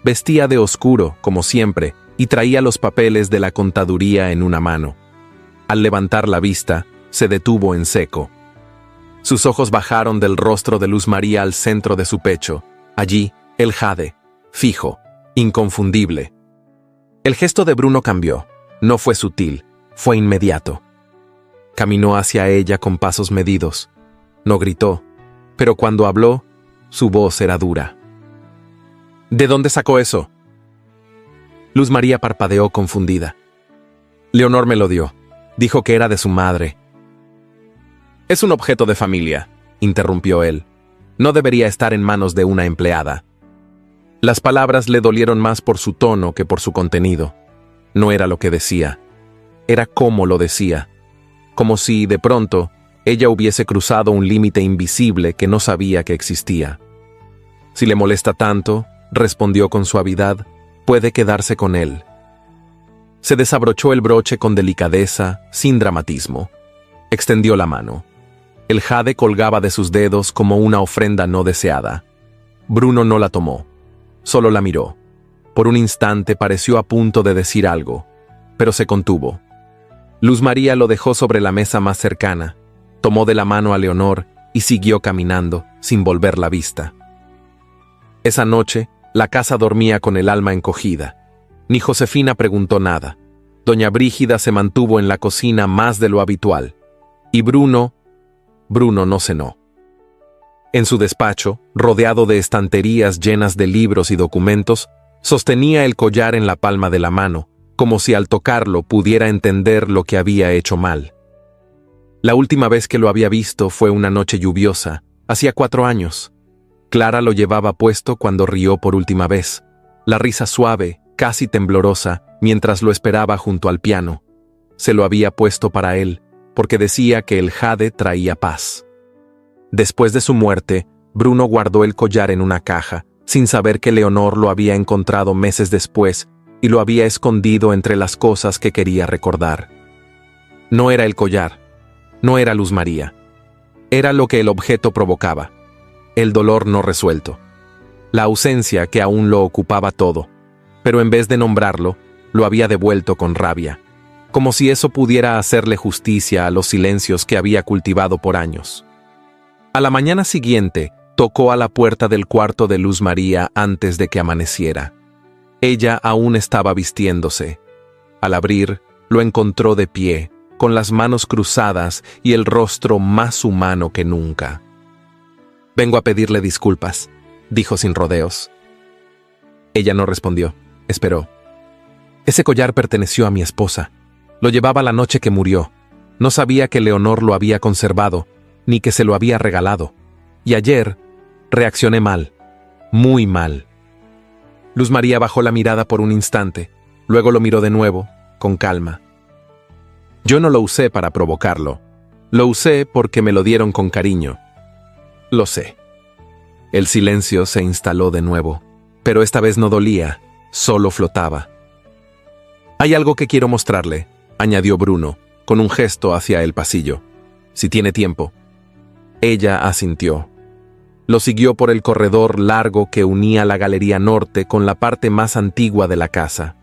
Vestía de oscuro, como siempre, y traía los papeles de la contaduría en una mano. Al levantar la vista, se detuvo en seco. Sus ojos bajaron del rostro de Luz María al centro de su pecho. Allí, el jade, fijo, inconfundible. El gesto de Bruno cambió. No fue sutil, fue inmediato. Caminó hacia ella con pasos medidos. No gritó, pero cuando habló, su voz era dura. «¿De dónde sacó eso?» Luz María parpadeó confundida. «Leonor me lo dio. Dijo que era de su madre». «Es un objeto de familia», interrumpió él. «No debería estar en manos de una empleada». Las palabras le dolieron más por su tono que por su contenido. No era lo que decía. Era cómo lo decía. Como si, de pronto, ella hubiese cruzado un límite invisible que no sabía que existía. «Si le molesta tanto», respondió con suavidad, «puede quedarse con él». Se desabrochó el broche con delicadeza, sin dramatismo. Extendió la mano. El jade colgaba de sus dedos como una ofrenda no deseada. Bruno no la tomó. Solo la miró. Por un instante pareció a punto de decir algo, pero se contuvo. Luz María lo dejó sobre la mesa más cercana, tomó de la mano a Leonor y siguió caminando, sin volver la vista. Esa noche, la casa dormía con el alma encogida. Ni Josefina preguntó nada. Doña Brígida se mantuvo en la cocina más de lo habitual. Y Bruno no cenó. En su despacho, rodeado de estanterías llenas de libros y documentos, sostenía el collar en la palma de la mano, como si al tocarlo pudiera entender lo que había hecho mal. La última vez que lo había visto fue una noche lluviosa, hacía 4 años. Clara lo llevaba puesto cuando rió por última vez, la risa suave, casi temblorosa, mientras lo esperaba junto al piano. Se lo había puesto para él, porque decía que el jade traía paz. Después de su muerte, Bruno guardó el collar en una caja, sin saber que Leonor lo había encontrado meses después y lo había escondido entre las cosas que quería recordar. No era el collar, no era Luz María. Era lo que el objeto provocaba, el dolor no resuelto, la ausencia que aún lo ocupaba todo, pero en vez de nombrarlo, lo había devuelto con rabia, como si eso pudiera hacerle justicia a los silencios que había cultivado por años. A la mañana siguiente, tocó a la puerta del cuarto de Luz María antes de que amaneciera. Ella aún estaba vistiéndose. Al abrir, lo encontró de pie, con las manos cruzadas y el rostro más humano que nunca. «Vengo a pedirle disculpas», dijo sin rodeos. Ella no respondió, esperó. «Ese collar perteneció a mi esposa. Lo llevaba la noche que murió. No sabía que Leonor lo había conservado, ni que se lo había regalado. Y ayer reaccioné mal, muy mal. Luz María bajó la mirada por un instante, luego lo miró de nuevo, con calma. Yo no lo usé para provocarlo. Lo usé porque me lo dieron con cariño. Lo sé. El silencio se instaló de nuevo, pero esta vez no dolía, solo flotaba. Hay algo que quiero mostrarle, añadió Bruno, con un gesto hacia el pasillo. Si tiene tiempo. Ella asintió. Lo siguió por el corredor largo que unía la galería norte con la parte más antigua de la casa.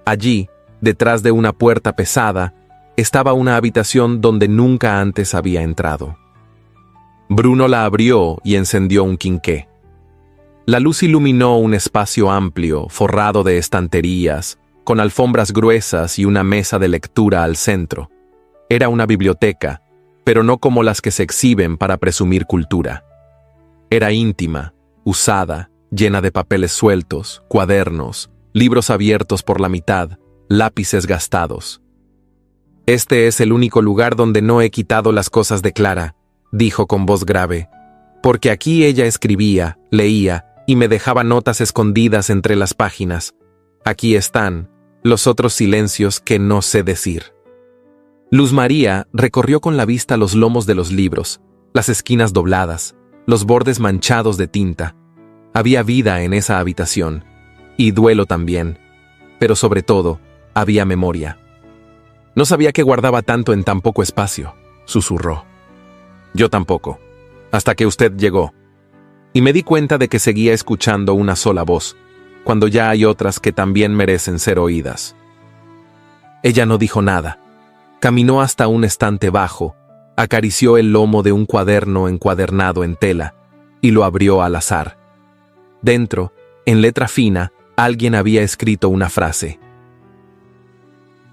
Allí, detrás de una puerta pesada, estaba una habitación donde nunca antes había entrado. Bruno la abrió y encendió un quinqué. La luz iluminó un espacio amplio, forrado de estanterías, con alfombras gruesas y una mesa de lectura al centro. Era una biblioteca, pero no como las que se exhiben para presumir cultura. Era íntima, usada, llena de papeles sueltos, cuadernos, libros abiertos por la mitad, lápices gastados. Este es el único lugar donde no he quitado las cosas de Clara, dijo con voz grave, porque aquí ella escribía, leía y me dejaba notas escondidas entre las páginas. Aquí están los otros silencios que no sé decir. Luz María recorrió con la vista los lomos de los libros, las esquinas dobladas, los bordes manchados de tinta. Había vida en esa habitación, y duelo también, pero sobre todo, había memoria. No sabía que guardaba tanto en tan poco espacio, susurró. Yo tampoco, hasta que usted llegó. Y me di cuenta de que seguía escuchando una sola voz, cuando ya hay otras que también merecen ser oídas. Ella no dijo nada. Caminó hasta un estante bajo, acarició el lomo de un cuaderno encuadernado en tela, y lo abrió al azar. Dentro, en letra fina, alguien había escrito una frase.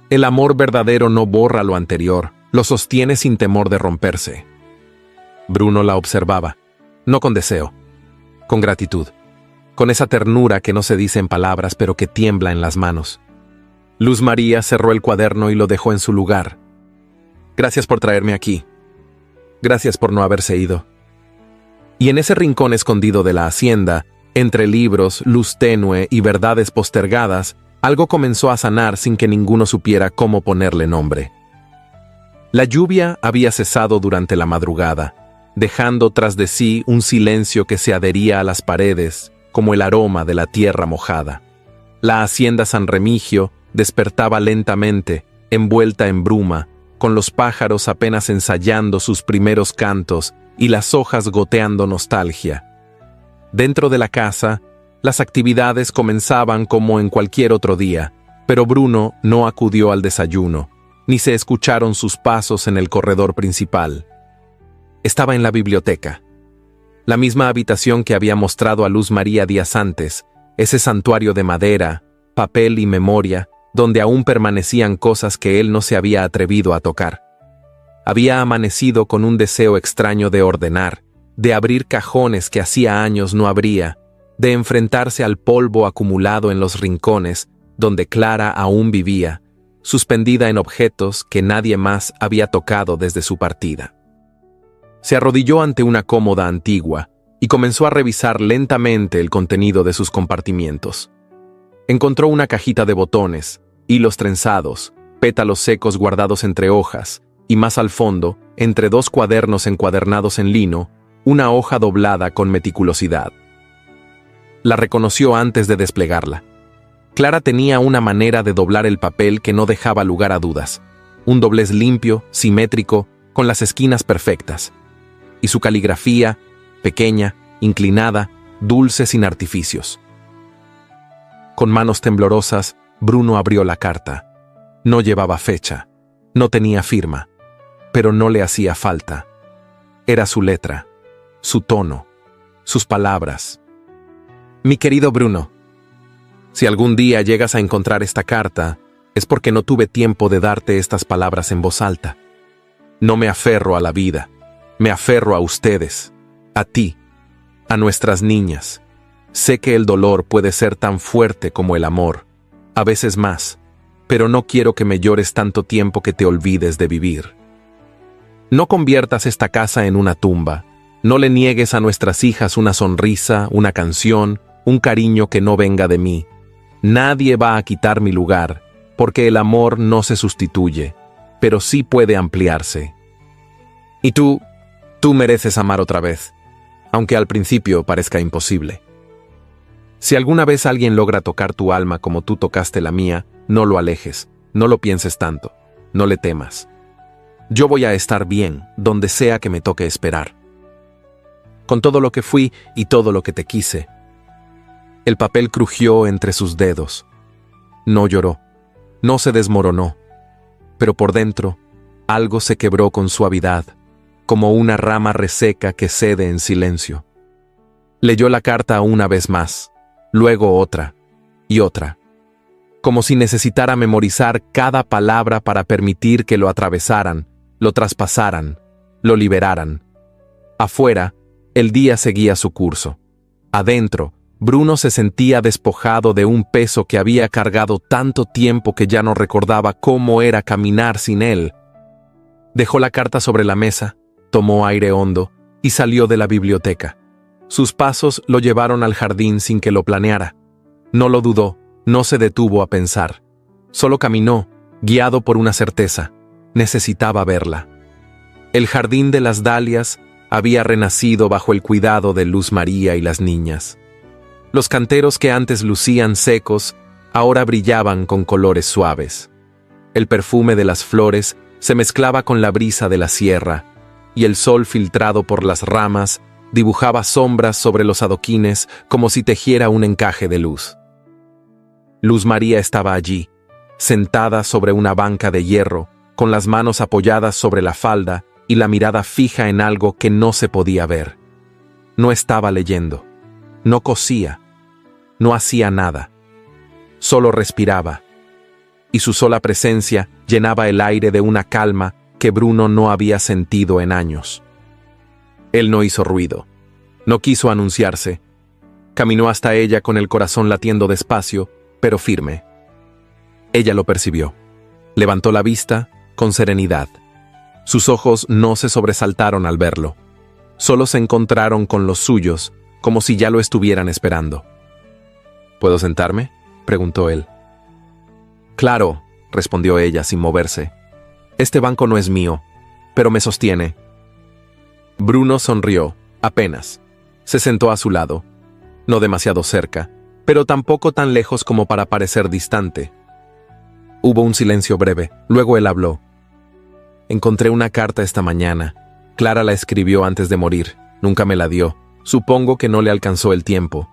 El amor verdadero no borra lo anterior, lo sostiene sin temor de romperse. Bruno la observaba, no con deseo, con gratitud, con esa ternura que no se dice en palabras pero que tiembla en las manos. Luz María cerró el cuaderno y lo dejó en su lugar. Gracias por traerme aquí. Gracias por no haberse ido. Y en ese rincón escondido de la hacienda, entre libros, luz tenue y verdades postergadas, algo comenzó a sanar sin que ninguno supiera cómo ponerle nombre. La lluvia había cesado durante la madrugada, dejando tras de sí un silencio que se adhería a las paredes, como el aroma de la tierra mojada. La hacienda San Remigio despertaba lentamente, envuelta en bruma, con los pájaros apenas ensayando sus primeros cantos y las hojas goteando nostalgia. Dentro de la casa, las actividades comenzaban como en cualquier otro día, pero Bruno no acudió al desayuno, ni se escucharon sus pasos en el corredor principal. Estaba en la biblioteca. La misma habitación que había mostrado a Luz María días antes, ese santuario de madera, papel y memoria, donde aún permanecían cosas que él no se había atrevido a tocar. Había amanecido con un deseo extraño de ordenar, de abrir cajones que hacía años no abría, de enfrentarse al polvo acumulado en los rincones, donde Clara aún vivía, suspendida en objetos que nadie más había tocado desde su partida. Se arrodilló ante una cómoda antigua y comenzó a revisar lentamente el contenido de sus compartimientos. Encontró una cajita de botones, hilos trenzados, pétalos secos guardados entre hojas, y más al fondo, entre dos cuadernos encuadernados en lino, una hoja doblada con meticulosidad. La reconoció antes de desplegarla. Clara tenía una manera de doblar el papel que no dejaba lugar a dudas. Un doblez limpio, simétrico, con las esquinas perfectas. Y su caligrafía, pequeña, inclinada, dulce sin artificios. Con manos temblorosas, Bruno abrió la carta. No llevaba fecha, no tenía firma, pero no le hacía falta. Era su letra, su tono, sus palabras. Mi querido Bruno, si algún día llegas a encontrar esta carta, es porque no tuve tiempo de darte estas palabras en voz alta. No me aferro a la vida, me aferro a ustedes, a ti, a nuestras niñas. Sé que el dolor puede ser tan fuerte como el amor, a veces más, pero no quiero que me llores tanto tiempo que te olvides de vivir. No conviertas esta casa en una tumba. No le niegues a nuestras hijas una sonrisa, una canción, un cariño que no venga de mí. Nadie va a quitar mi lugar, porque el amor no se sustituye, pero sí puede ampliarse. Y tú mereces amar otra vez, aunque al principio parezca imposible. Si alguna vez alguien logra tocar tu alma como tú tocaste la mía, no lo alejes, no lo pienses tanto, no le temas. Yo voy a estar bien, donde sea que me toque esperar. Con todo lo que fui y todo lo que te quise. El papel crujió entre sus dedos. No lloró, no se desmoronó, pero por dentro, algo se quebró con suavidad, como una rama reseca que cede en silencio. Leyó la carta una vez más, luego otra y otra, como si necesitara memorizar cada palabra para permitir que lo atravesaran, lo traspasaran, lo liberaran. Afuera, el día seguía su curso. Adentro, Bruno se sentía despojado de un peso que había cargado tanto tiempo que ya no recordaba cómo era caminar sin él. Dejó la carta sobre la mesa, tomó aire hondo y salió de la biblioteca. Sus pasos lo llevaron al jardín sin que lo planeara. No lo dudó, no se detuvo a pensar. Solo caminó, guiado por una certeza. Necesitaba verla. El jardín de las dalias había renacido bajo el cuidado de Luz María y las niñas. Los canteros que antes lucían secos, ahora brillaban con colores suaves. El perfume de las flores se mezclaba con la brisa de la sierra, y el sol filtrado por las ramas dibujaba sombras sobre los adoquines como si tejiera un encaje de luz. Luz María estaba allí, sentada sobre una banca de hierro, con las manos apoyadas sobre la falda y la mirada fija en algo que no se podía ver. No estaba leyendo, no cosía, no hacía nada, solo respiraba, y su sola presencia llenaba el aire de una calma que Bruno no había sentido en años. Él no hizo ruido, no quiso anunciarse. Caminó hasta ella con el corazón latiendo despacio, pero firme. Ella lo percibió. Levantó la vista con serenidad. Sus ojos no se sobresaltaron al verlo. Solo se encontraron con los suyos, como si ya lo estuvieran esperando. ¿Puedo sentarme?, preguntó él. Claro, respondió ella sin moverse. Este banco no es mío, pero me sostiene. Bruno sonrió, apenas. Se sentó a su lado. No demasiado cerca, pero tampoco tan lejos como para parecer distante. Hubo un silencio breve, luego él habló. Encontré una carta esta mañana. Clara la escribió antes de morir. Nunca me la dio. Supongo que no le alcanzó el tiempo.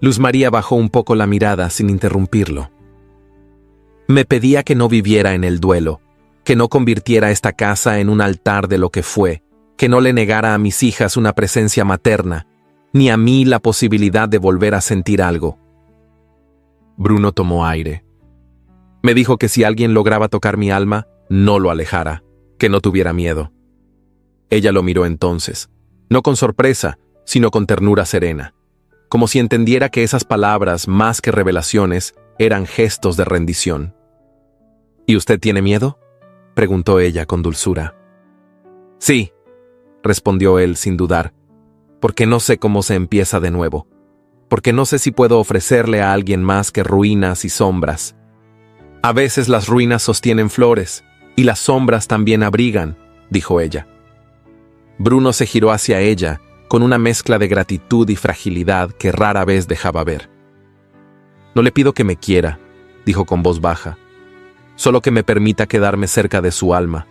Luz María bajó un poco la mirada sin interrumpirlo. Me pedía que no viviera en el duelo, que no convirtiera esta casa en un altar de lo que fue, que no le negara a mis hijas una presencia materna, ni a mí la posibilidad de volver a sentir algo. Bruno tomó aire. Me dijo que si alguien lograba tocar mi alma, no lo alejara, que no tuviera miedo. Ella lo miró entonces, no con sorpresa, sino con ternura serena, como si entendiera que esas palabras, más que revelaciones, eran gestos de rendición. ¿Y usted tiene miedo?, preguntó ella con dulzura. Sí, respondió él sin dudar, porque no sé cómo se empieza de nuevo, porque no sé si puedo ofrecerle a alguien más que ruinas y sombras. A veces las ruinas sostienen flores, y las sombras también abrigan, dijo ella. Bruno se giró hacia ella, con una mezcla de gratitud y fragilidad que rara vez dejaba ver. No le pido que me quiera, dijo con voz baja, solo que me permita quedarme cerca de su alma,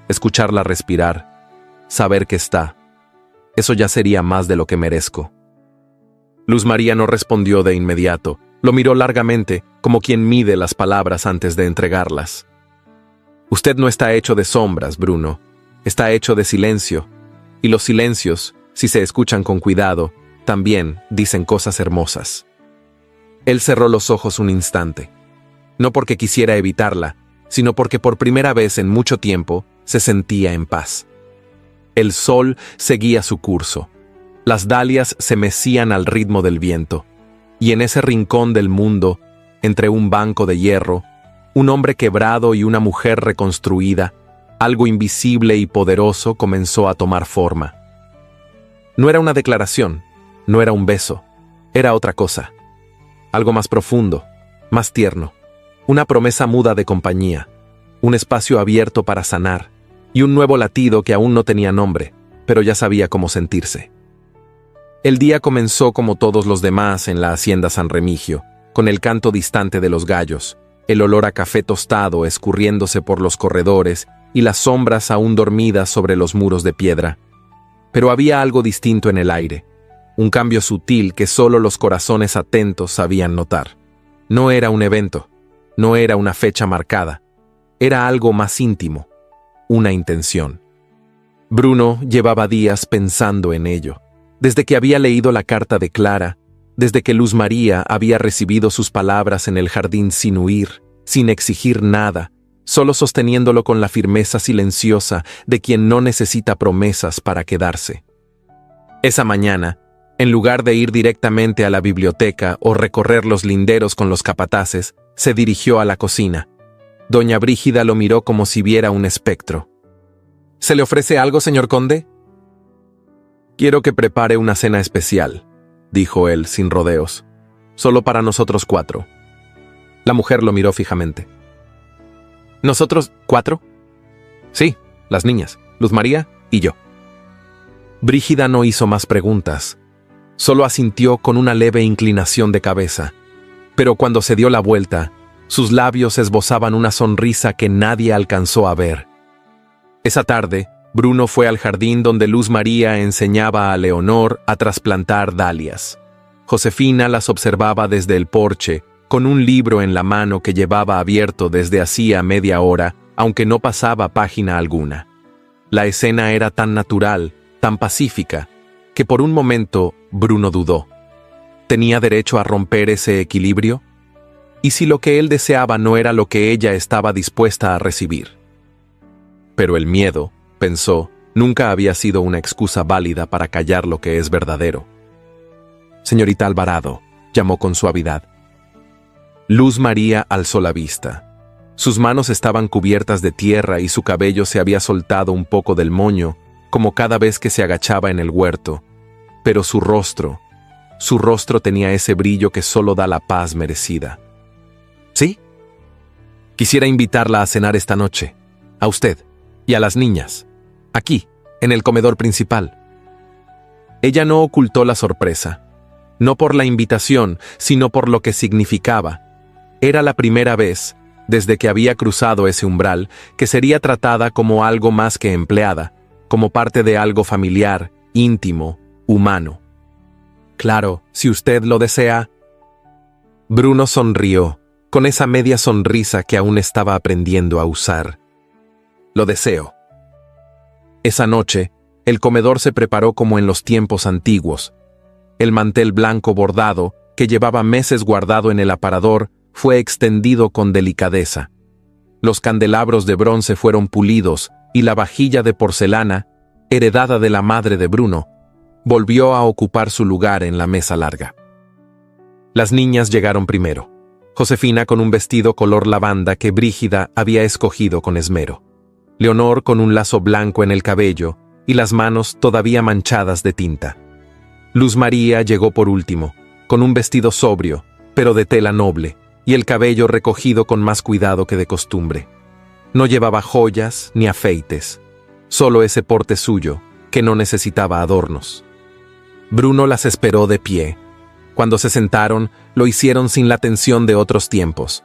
escucharla respirar, saber que está. Eso ya sería más de lo que merezco. Luz María no respondió de inmediato, lo miró largamente, como quien mide las palabras antes de entregarlas. Usted no está hecho de sombras, Bruno, está hecho de silencio, y los silencios, si se escuchan con cuidado, también dicen cosas hermosas. Él cerró los ojos un instante, no porque quisiera evitarla, sino porque por primera vez en mucho tiempo se sentía en paz. El sol seguía su curso, las dalias se mecían al ritmo del viento, y en ese rincón del mundo, entre un banco de hierro, Un hombre quebrado y una mujer reconstruida, algo invisible y poderoso comenzó a tomar forma. No era una declaración, no era un beso, era otra cosa. Algo más profundo, más tierno, una promesa muda de compañía, un espacio abierto para sanar, y un nuevo latido que aún no tenía nombre, pero ya sabía cómo sentirse. El día comenzó como todos los demás en la hacienda San Remigio, con el canto distante de los gallos, el olor a café tostado escurriéndose por los corredores y las sombras aún dormidas sobre los muros de piedra. Pero había algo distinto en el aire, un cambio sutil que solo los corazones atentos sabían notar. No era un evento, no era una fecha marcada, era algo más íntimo, una intención. Bruno llevaba días pensando en ello, desde que había leído la carta de Clara, desde que Luz María había recibido sus palabras en el jardín sin huir, sin exigir nada, solo sosteniéndolo con la firmeza silenciosa de quien no necesita promesas para quedarse. Esa mañana, en lugar de ir directamente a la biblioteca o recorrer los linderos con los capataces, se dirigió a la cocina. Doña Brígida lo miró como si viera un espectro. ¿Se le ofrece algo, señor conde? Quiero que prepare una cena especial, dijo él sin rodeos, solo para nosotros 4. La mujer lo miró fijamente. ¿Nosotros 4? Sí, las niñas, Luz María y yo. Brígida no hizo más preguntas, solo asintió con una leve inclinación de cabeza, pero cuando se dio la vuelta, sus labios esbozaban una sonrisa que nadie alcanzó a ver. Esa tarde, Bruno fue al jardín donde Luz María enseñaba a Leonor a trasplantar dalias. Josefina las observaba desde el porche, con un libro en la mano que llevaba abierto desde hacía media hora, aunque no pasaba página alguna. La escena era tan natural, tan pacífica, que por un momento Bruno dudó. ¿Tenía derecho a romper ese equilibrio? ¿Y si lo que él deseaba no era lo que ella estaba dispuesta a recibir? Pero el miedo, pensó, nunca había sido una excusa válida para callar lo que es verdadero. Señorita Alvarado, llamó con suavidad. Luz María alzó la vista. Sus manos estaban cubiertas de tierra y su cabello se había soltado un poco del moño, como cada vez que se agachaba en el huerto. Pero su rostro tenía ese brillo que solo da la paz merecida. ¿Sí? Quisiera invitarla a cenar esta noche, a usted y a las niñas, aquí, en el comedor principal. Ella no ocultó la sorpresa, no por la invitación, sino por lo que significaba. Era la primera vez, desde que había cruzado ese umbral, que sería tratada como algo más que empleada, como parte de algo familiar, íntimo, humano. Claro, si usted lo desea. Bruno sonrió, con esa media sonrisa que aún estaba aprendiendo a usar. Lo deseo. Esa noche, el comedor se preparó como en los tiempos antiguos. El mantel blanco bordado, que llevaba meses guardado en el aparador, fue extendido con delicadeza. Los candelabros de bronce fueron pulidos y la vajilla de porcelana, heredada de la madre de Bruno, volvió a ocupar su lugar en la mesa larga. Las niñas llegaron primero. Josefina con un vestido color lavanda que Brígida había escogido con esmero. Leonor con un lazo blanco en el cabello y las manos todavía manchadas de tinta. Luz María llegó por último, con un vestido sobrio, pero de tela noble, y el cabello recogido con más cuidado que de costumbre. No llevaba joyas ni afeites, solo ese porte suyo, que no necesitaba adornos. Bruno las esperó de pie. Cuando se sentaron, lo hicieron sin la tensión de otros tiempos.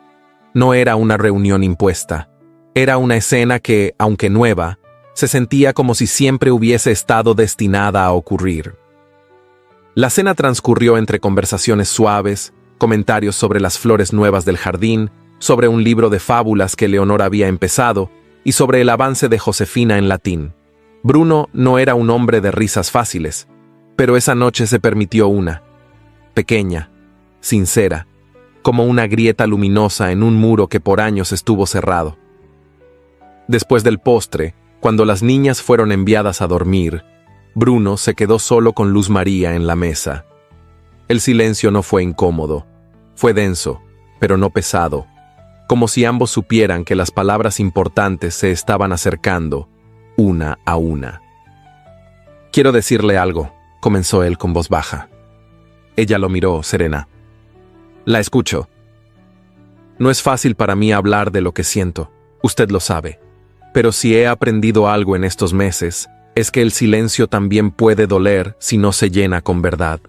No era una reunión impuesta. Era una escena que, aunque nueva, se sentía como si siempre hubiese estado destinada a ocurrir. La cena transcurrió entre conversaciones suaves, comentarios sobre las flores nuevas del jardín, sobre un libro de fábulas que Leonor había empezado y sobre el avance de Josefina en latín. Bruno no era un hombre de risas fáciles, pero esa noche se permitió una, pequeña, sincera, como una grieta luminosa en un muro que por años estuvo cerrado. Después del postre, cuando las niñas fueron enviadas a dormir, Bruno se quedó solo con Luz María en la mesa. El silencio no fue incómodo, fue denso, pero no pesado. como si ambos supieran que las palabras importantes se estaban acercando, una a una. «Quiero decirle algo», comenzó él con voz baja. Ella lo miró, serena. «La escucho». «No es fácil para mí hablar de lo que siento, usted lo sabe. Pero si he aprendido algo en estos meses, es que el silencio también puede doler si no se llena con verdad».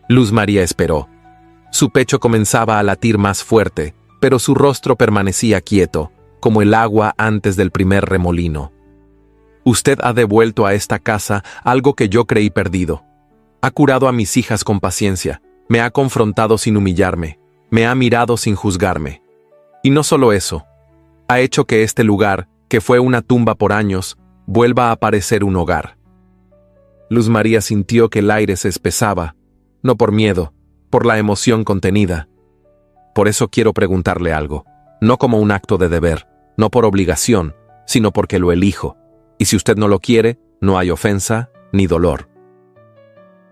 Luz María esperó. Su pecho comenzaba a latir más fuerte, pero su rostro permanecía quieto, como el agua antes del primer remolino. «Usted ha devuelto a esta casa algo que yo creí perdido. Ha curado a mis hijas con paciencia, me ha confrontado sin humillarme, me ha mirado sin juzgarme. Y no solo eso, ha hecho que este lugar, que fue una tumba por años, vuelva a parecer un hogar». Luz María sintió que el aire se espesaba, no por miedo, por la emoción contenida. «Por eso quiero preguntarle algo, no como un acto de deber, no por obligación, sino porque lo elijo. Y si usted no lo quiere, no hay ofensa ni dolor».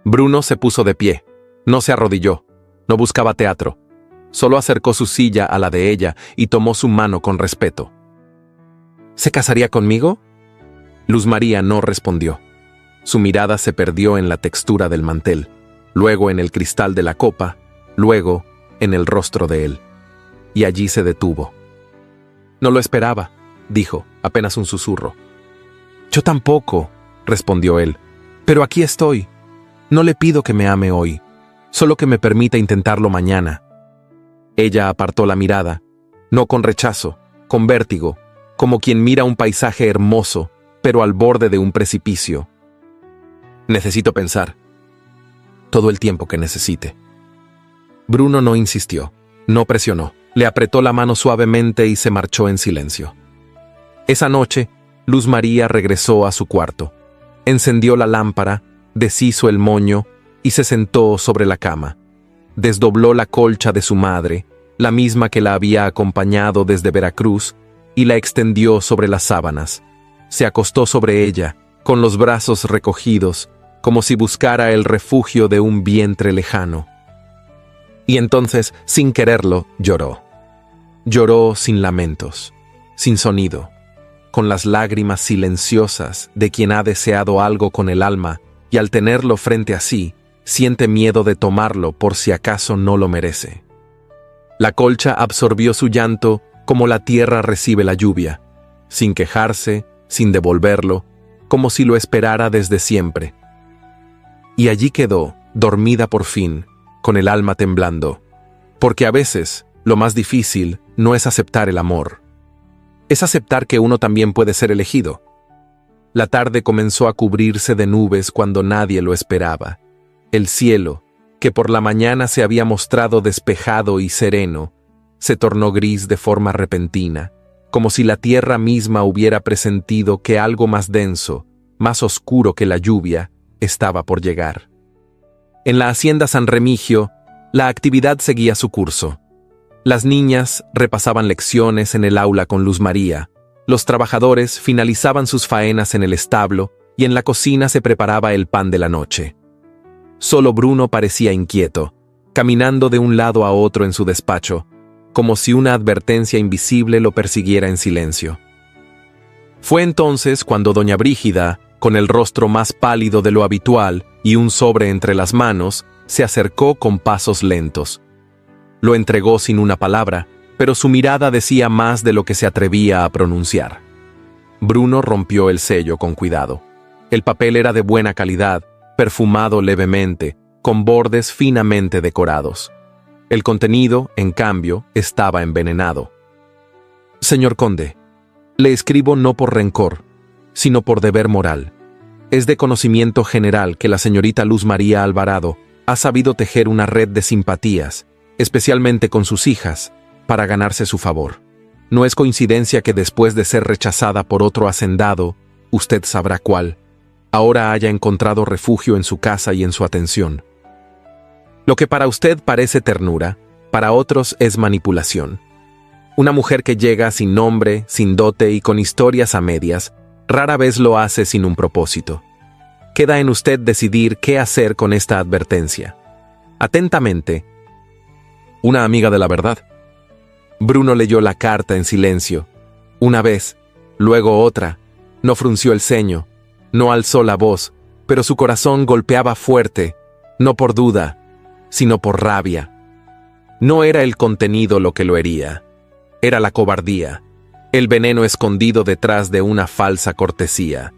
Bruno se puso de pie, no se arrodilló, no buscaba teatro, solo acercó su silla a la de ella y tomó su mano con respeto. «¿Se casaría conmigo?». Luz María no respondió. Su mirada se perdió en la textura del mantel, luego en el cristal de la copa, luego en el rostro de él. Y allí se detuvo. «No lo esperaba», dijo, apenas un susurro. «Yo tampoco», respondió él, «pero aquí estoy. No le pido que me ame hoy, solo que me permita intentarlo mañana». Ella apartó la mirada, no con rechazo, con vértigo, como quien mira un paisaje hermoso, pero al borde de un precipicio. «Necesito pensar. Todo el tiempo que necesite». Bruno no insistió, no presionó, le apretó la mano suavemente y se marchó en silencio. Esa noche, Luz María regresó a su cuarto, encendió la lámpara, deshizo el moño y se sentó sobre la cama. Desdobló la colcha de su madre, la misma que la había acompañado desde Veracruz, y la extendió sobre las sábanas. Se acostó sobre ella, con los brazos recogidos, como si buscara el refugio de un vientre lejano. Y entonces, sin quererlo, lloró. Lloró sin lamentos, sin sonido, con las lágrimas silenciosas de quien ha deseado algo con el alma y al tenerlo frente a sí, siente miedo de tomarlo por si acaso no lo merece. La colcha absorbió su llanto como la tierra recibe la lluvia, sin quejarse, sin devolverlo, como si lo esperara desde siempre. Y allí quedó, dormida por fin, con el alma temblando, porque a veces lo más difícil no es aceptar el amor. Es aceptar que uno también puede ser elegido. La tarde comenzó a cubrirse de nubes cuando nadie lo esperaba. El cielo, que por la mañana se había mostrado despejado y sereno, se tornó gris de forma repentina, como si la tierra misma hubiera presentido que algo más denso, más oscuro que la lluvia, estaba por llegar. En la hacienda San Remigio, la actividad seguía su curso. Las niñas repasaban lecciones en el aula con Luz María, los trabajadores finalizaban sus faenas en el establo y en la cocina se preparaba el pan de la noche. Solo Bruno parecía inquieto, caminando de un lado a otro en su despacho, como si una advertencia invisible lo persiguiera en silencio. Fue entonces cuando doña Brígida, con el rostro más pálido de lo habitual y un sobre entre las manos, se acercó con pasos lentos. Lo entregó sin una palabra, pero su mirada decía más de lo que se atrevía a pronunciar. Bruno rompió el sello con cuidado. El papel era de buena calidad, perfumado levemente, con bordes finamente decorados. El contenido, en cambio, estaba envenenado. «Señor conde, le escribo no por rencor, sino por deber moral. Es de conocimiento general que la señorita Luz María Alvarado ha sabido tejer una red de simpatías, especialmente con sus hijas, para ganarse su favor. No es coincidencia que después de ser rechazada por otro hacendado, usted sabrá cuál, ahora haya encontrado refugio en su casa y en su atención. Lo que para usted parece ternura, para otros es manipulación. Una mujer que llega sin nombre, sin dote y con historias a medias, rara vez lo hace sin un propósito. Queda en usted decidir qué hacer con esta advertencia. Atentamente, una amiga de la verdad». Bruno leyó la carta en silencio. Una vez, luego otra. No frunció el ceño, no alzó la voz, pero su corazón golpeaba fuerte, no por duda, sino por rabia. No era el contenido lo que lo hería, era la cobardía, el veneno escondido detrás de una falsa cortesía.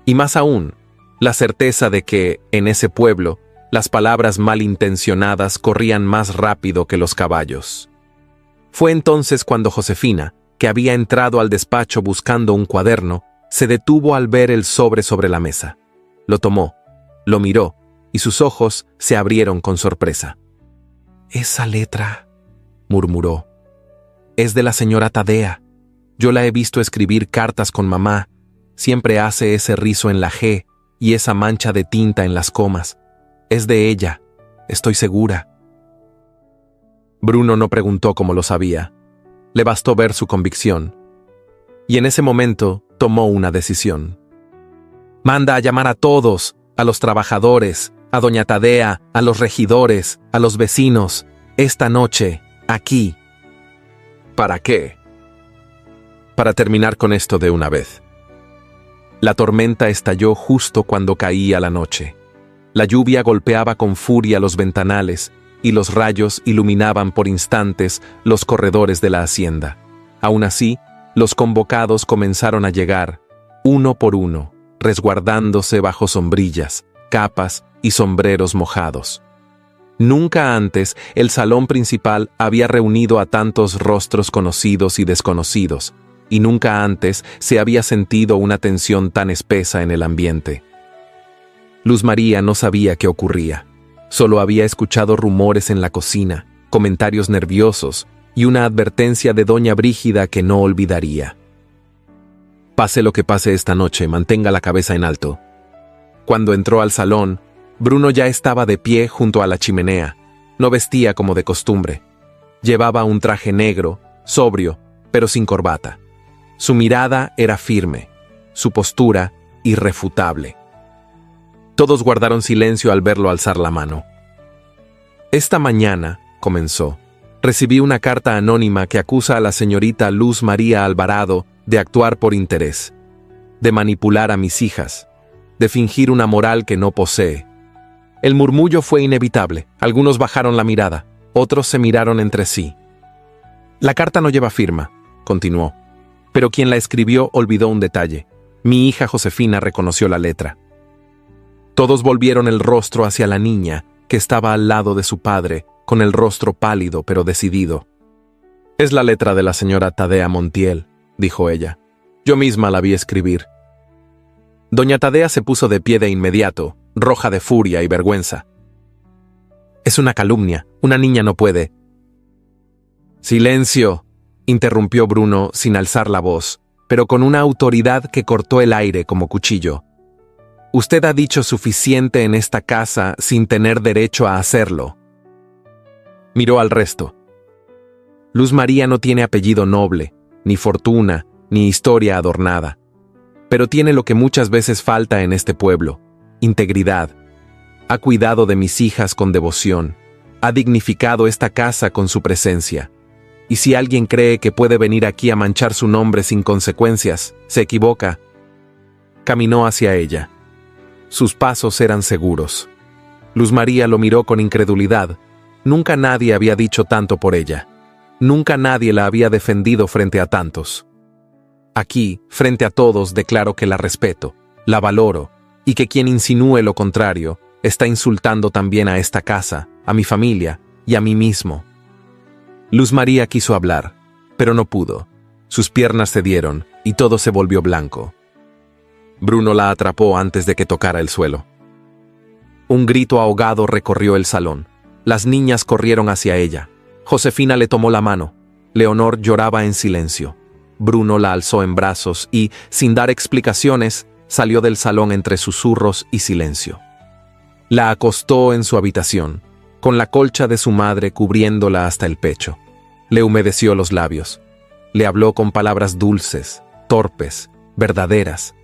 Y más aún, la certeza de que, en ese pueblo, las palabras malintencionadas corrían más rápido que los caballos. Fue entonces cuando Josefina, que había entrado al despacho buscando un cuaderno, se detuvo al ver el sobre la mesa. Lo tomó, lo miró, y sus ojos se abrieron con sorpresa. «Esa letra», murmuró, «es de la señora Tadea. Yo la he visto escribir cartas con mamá. Siempre hace ese rizo en la G y esa mancha de tinta en las comas. Es de ella, estoy segura». Bruno no preguntó cómo lo sabía. Le bastó ver su convicción. Y en ese momento tomó una decisión. «Manda a llamar a todos, a los trabajadores, a doña Tadea, a los regidores, a los vecinos, esta noche, aquí». ¿Para qué? Para terminar con esto de una vez. La tormenta estalló justo cuando caía la noche. La lluvia golpeaba con furia los ventanales y los rayos iluminaban por instantes los corredores de la hacienda. Aún así, los convocados comenzaron a llegar, uno por uno, resguardándose bajo sombrillas, capas y sombreros mojados. Nunca antes el salón principal había reunido a tantos rostros conocidos y desconocidos, y nunca antes se había sentido una tensión tan espesa en el ambiente. Luz María no sabía qué ocurría. Solo había escuchado rumores en la cocina, comentarios nerviosos y una advertencia de doña Brígida que no olvidaría. «Pase lo que pase esta noche, mantenga la cabeza en alto». Cuando entró al salón, Bruno ya estaba de pie junto a la chimenea. No vestía como de costumbre. Llevaba un traje negro, sobrio, pero sin corbata. Su mirada era firme, su postura irrefutable. Todos guardaron silencio al verlo alzar la mano. «Esta mañana», comenzó, «recibí una carta anónima que acusa a la señorita Luz María Alvarado de actuar por interés, de manipular a mis hijas, de fingir una moral que no posee». El murmullo fue inevitable. Algunos bajaron la mirada, otros se miraron entre sí. «La carta no lleva firma», continuó, «pero quien la escribió olvidó un detalle. Mi hija Josefina reconoció la letra». Todos volvieron el rostro hacia la niña, que estaba al lado de su padre, con el rostro pálido pero decidido. «Es la letra de la señora Tadea Montiel», dijo ella. «Yo misma la vi escribir». Doña Tadea se puso de pie de inmediato, roja de furia y vergüenza. «Es una calumnia, una niña no puede». «Silencio», interrumpió Bruno sin alzar la voz, pero con una autoridad que cortó el aire como cuchillo. «Usted ha dicho suficiente en esta casa sin tener derecho a hacerlo». Miró al resto. Luz María no tiene apellido noble, ni fortuna, ni historia adornada, pero tiene lo que muchas veces falta en este pueblo: integridad. Ha cuidado de mis hijas con devoción, ha dignificado esta casa con su presencia. Y si alguien cree que puede venir aquí a manchar su nombre sin consecuencias, se equivoca. Caminó hacia ella. Sus pasos eran seguros. Luz María lo miró con incredulidad. Nunca nadie había dicho tanto por ella. Nunca nadie la había defendido frente a tantos. Aquí, frente a todos, declaro que la respeto, la valoro, y que quien insinúe lo contrario está insultando también a esta casa, a mi familia y a mí mismo. Luz María quiso hablar, pero no pudo. Sus piernas cedieron y todo se volvió blanco. Bruno la atrapó antes de que tocara el suelo. Un grito ahogado recorrió el salón. Las niñas corrieron hacia ella. Josefina le tomó la mano. Leonor lloraba en silencio. Bruno la alzó en brazos y, sin dar explicaciones, salió del salón entre susurros y silencio. La acostó en su habitación, con la colcha de su madre cubriéndola hasta el pecho. Le humedeció los labios. Le habló con palabras dulces, torpes, verdaderas.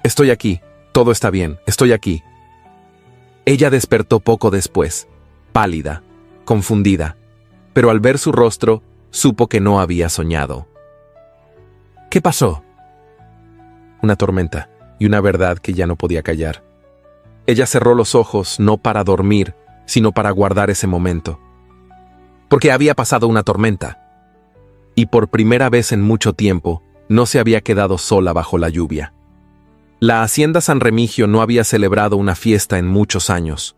«Estoy aquí, todo está bien, estoy aquí». Ella despertó poco después, pálida, confundida, pero al ver su rostro, supo que no había soñado. ¿Qué pasó? Una tormenta y una verdad que ya no podía callar. Ella cerró los ojos no para dormir, sino para guardar ese momento. Porque había pasado una tormenta. Y por primera vez en mucho tiempo, no se había quedado sola bajo la lluvia. La Hacienda San Remigio no había celebrado una fiesta en muchos años.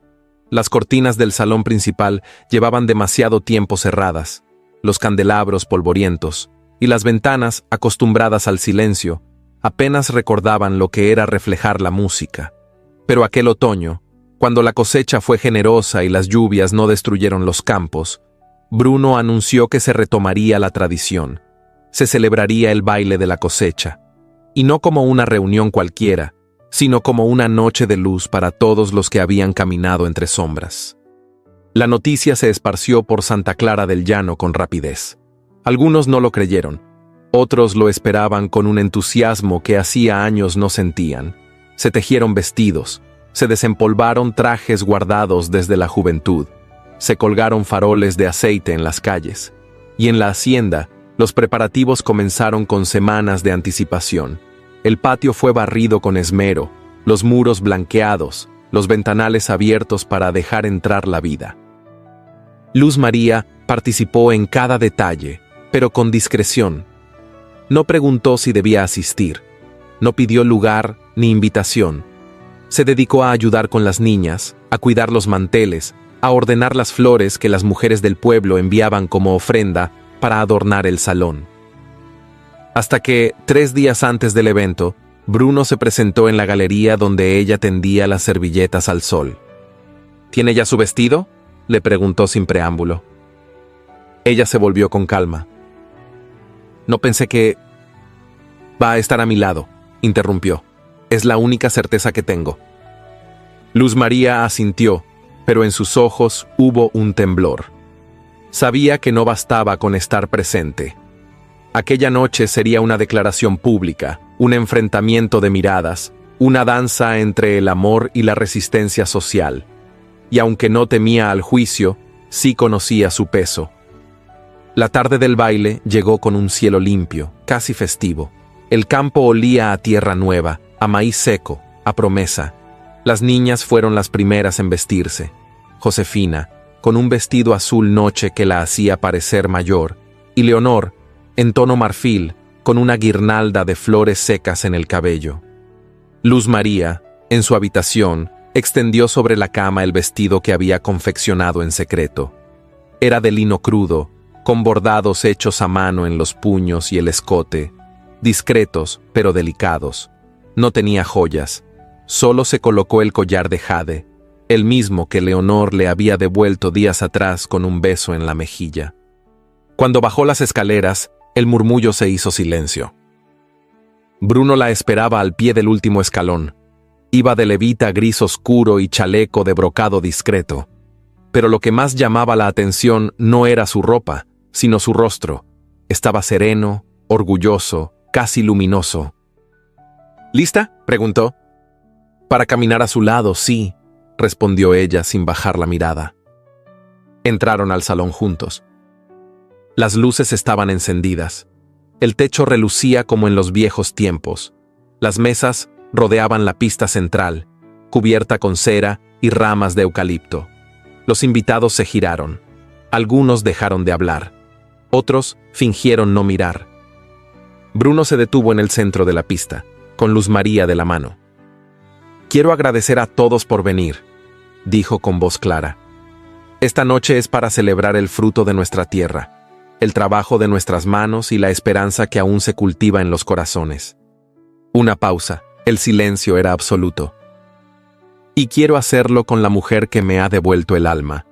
Las cortinas del salón principal llevaban demasiado tiempo cerradas, los candelabros polvorientos, y las ventanas, acostumbradas al silencio, apenas recordaban lo que era reflejar la música. Pero aquel otoño, cuando la cosecha fue generosa y las lluvias no destruyeron los campos, Bruno anunció que se retomaría la tradición. Se celebraría el baile de la cosecha, y no como una reunión cualquiera, sino como una noche de luz para todos los que habían caminado entre sombras. La noticia se esparció por Santa Clara del Llano con rapidez. Algunos no lo creyeron, otros lo esperaban con un entusiasmo que hacía años no sentían. Se tejieron vestidos, se desempolvaron trajes guardados desde la juventud, se colgaron faroles de aceite en las calles, y en la hacienda, los preparativos comenzaron con semanas de anticipación. El patio fue barrido con esmero, los muros blanqueados, los ventanales abiertos para dejar entrar la vida. Luz María participó en cada detalle, pero con discreción. No preguntó si debía asistir, no pidió lugar ni invitación. Se dedicó a ayudar con las niñas, a cuidar los manteles, a ordenar las flores que las mujeres del pueblo enviaban como ofrenda para adornar el salón. Hasta que, 3 días antes del evento, Bruno se presentó en la galería donde ella tendía las servilletas al sol. ¿Tiene ya su vestido?, le preguntó sin preámbulo. Ella se volvió con calma. No pensé que... Va a estar a mi lado, interrumpió. Es la única certeza que tengo. Luz María asintió, pero en sus ojos hubo un temblor. Sabía que no bastaba con estar presente. Aquella noche sería una declaración pública, un enfrentamiento de miradas, una danza entre el amor y la resistencia social. Y aunque no temía al juicio, sí conocía su peso. La tarde del baile llegó con un cielo limpio, casi festivo. El campo olía a tierra nueva, a maíz seco, a promesa. Las niñas fueron las primeras en vestirse. Josefina, con un vestido azul noche que la hacía parecer mayor, y Leonor, en tono marfil, con una guirnalda de flores secas en el cabello. Luz María, en su habitación, extendió sobre la cama el vestido que había confeccionado en secreto. Era de lino crudo, con bordados hechos a mano en los puños y el escote, discretos pero delicados. No tenía joyas, solo se colocó el collar de jade, el mismo que Leonor le había devuelto días atrás con un beso en la mejilla. Cuando bajó las escaleras, el murmullo se hizo silencio. Bruno la esperaba al pie del último escalón. Iba de levita gris oscuro y chaleco de brocado discreto. Pero lo que más llamaba la atención no era su ropa, sino su rostro. Estaba sereno, orgulloso, casi luminoso. ¿Lista?, preguntó. Para caminar a su lado, sí, respondió ella sin bajar la mirada. Entraron al salón juntos. Las luces estaban encendidas. El techo relucía como en los viejos tiempos. Las mesas rodeaban la pista central, cubierta con cera y ramas de eucalipto. Los invitados se giraron. Algunos dejaron de hablar. Otros fingieron no mirar. Bruno se detuvo en el centro de la pista, con Luz María de la mano. «Quiero agradecer a todos por venir», dijo con voz clara. «Esta noche es para celebrar el fruto de nuestra tierra, el trabajo de nuestras manos y la esperanza que aún se cultiva en los corazones». Una pausa. El silencio era absoluto. «Y quiero hacerlo con la mujer que me ha devuelto el alma».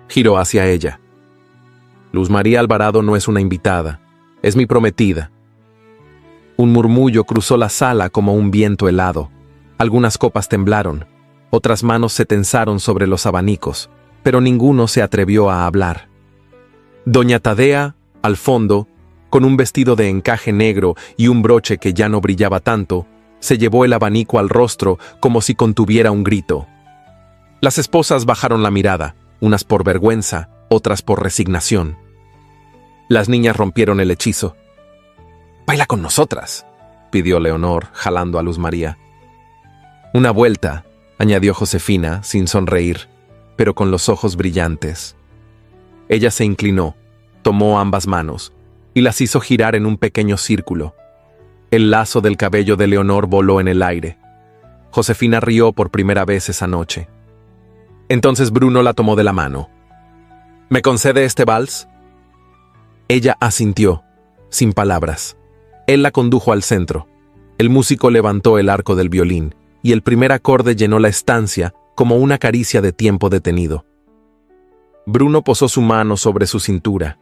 Giró hacia ella. «Luz María Alvarado no es una invitada, es mi prometida». Un murmullo cruzó la sala como un viento helado. Algunas copas temblaron, otras manos se tensaron sobre los abanicos, pero ninguno se atrevió a hablar. Doña Tadea, al fondo, con un vestido de encaje negro y un broche que ya no brillaba tanto, se llevó el abanico al rostro como si contuviera un grito. Las esposas bajaron la mirada, unas por vergüenza, otras por resignación. Las niñas rompieron el hechizo. «Baila con nosotras», pidió Leonor, jalando a Luz María. «Una vuelta», añadió Josefina, sin sonreír, pero con los ojos brillantes. Ella se inclinó, tomó ambas manos y las hizo girar en un pequeño círculo. El lazo del cabello de Leonor voló en el aire. Josefina rió por primera vez esa noche. Entonces Bruno la tomó de la mano. «¿Me concede este vals?». Ella asintió, sin palabras. Él la condujo al centro. El músico levantó el arco del violín, y el primer acorde llenó la estancia como una caricia de tiempo detenido. Bruno posó su mano sobre su cintura.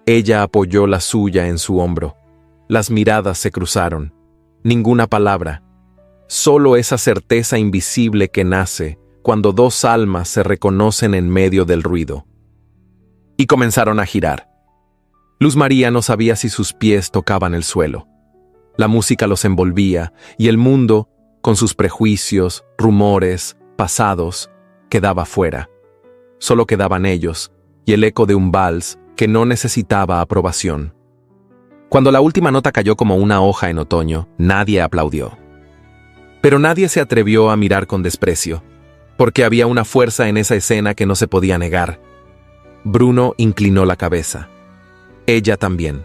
Ella apoyó la suya en su hombro. Las miradas se cruzaron. Ninguna palabra. Solo esa certeza invisible que nace cuando dos almas se reconocen en medio del ruido. Y comenzaron a girar. Luz María no sabía si sus pies tocaban el suelo. La música los envolvía y el mundo, con sus prejuicios, rumores, pasados, quedaba fuera. Solo quedaban ellos y el eco de un vals que no necesitaba aprobación. Cuando la última nota cayó como una hoja en otoño, nadie aplaudió. Pero nadie se atrevió a mirar con desprecio, porque había una fuerza en esa escena que no se podía negar. Bruno inclinó la cabeza. Ella también.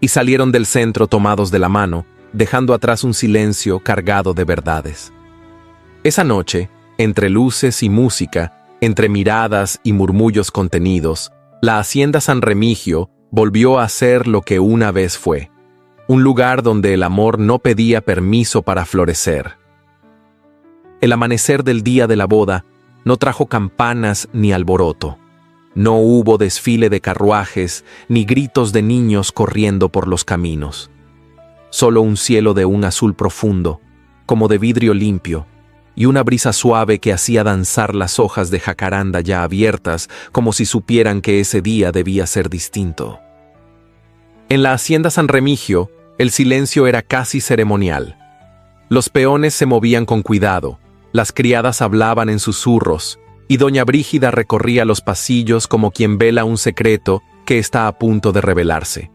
Y salieron del centro tomados de la mano, dejando atrás un silencio cargado de verdades. Esa noche, entre luces y música, entre miradas y murmullos contenidos, la Hacienda San Remigio volvió a ser lo que una vez fue, un lugar donde el amor no pedía permiso para florecer. El amanecer del día de la boda no trajo campanas ni alboroto. No hubo desfile de carruajes ni gritos de niños corriendo por los caminos. Solo un cielo de un azul profundo, como de vidrio limpio, y una brisa suave que hacía danzar las hojas de jacaranda ya abiertas, como si supieran que ese día debía ser distinto. En la Hacienda San Remigio, el silencio era casi ceremonial. Los peones se movían con cuidado, las criadas hablaban en susurros, y doña Brígida recorría los pasillos como quien vela un secreto que está a punto de revelarse.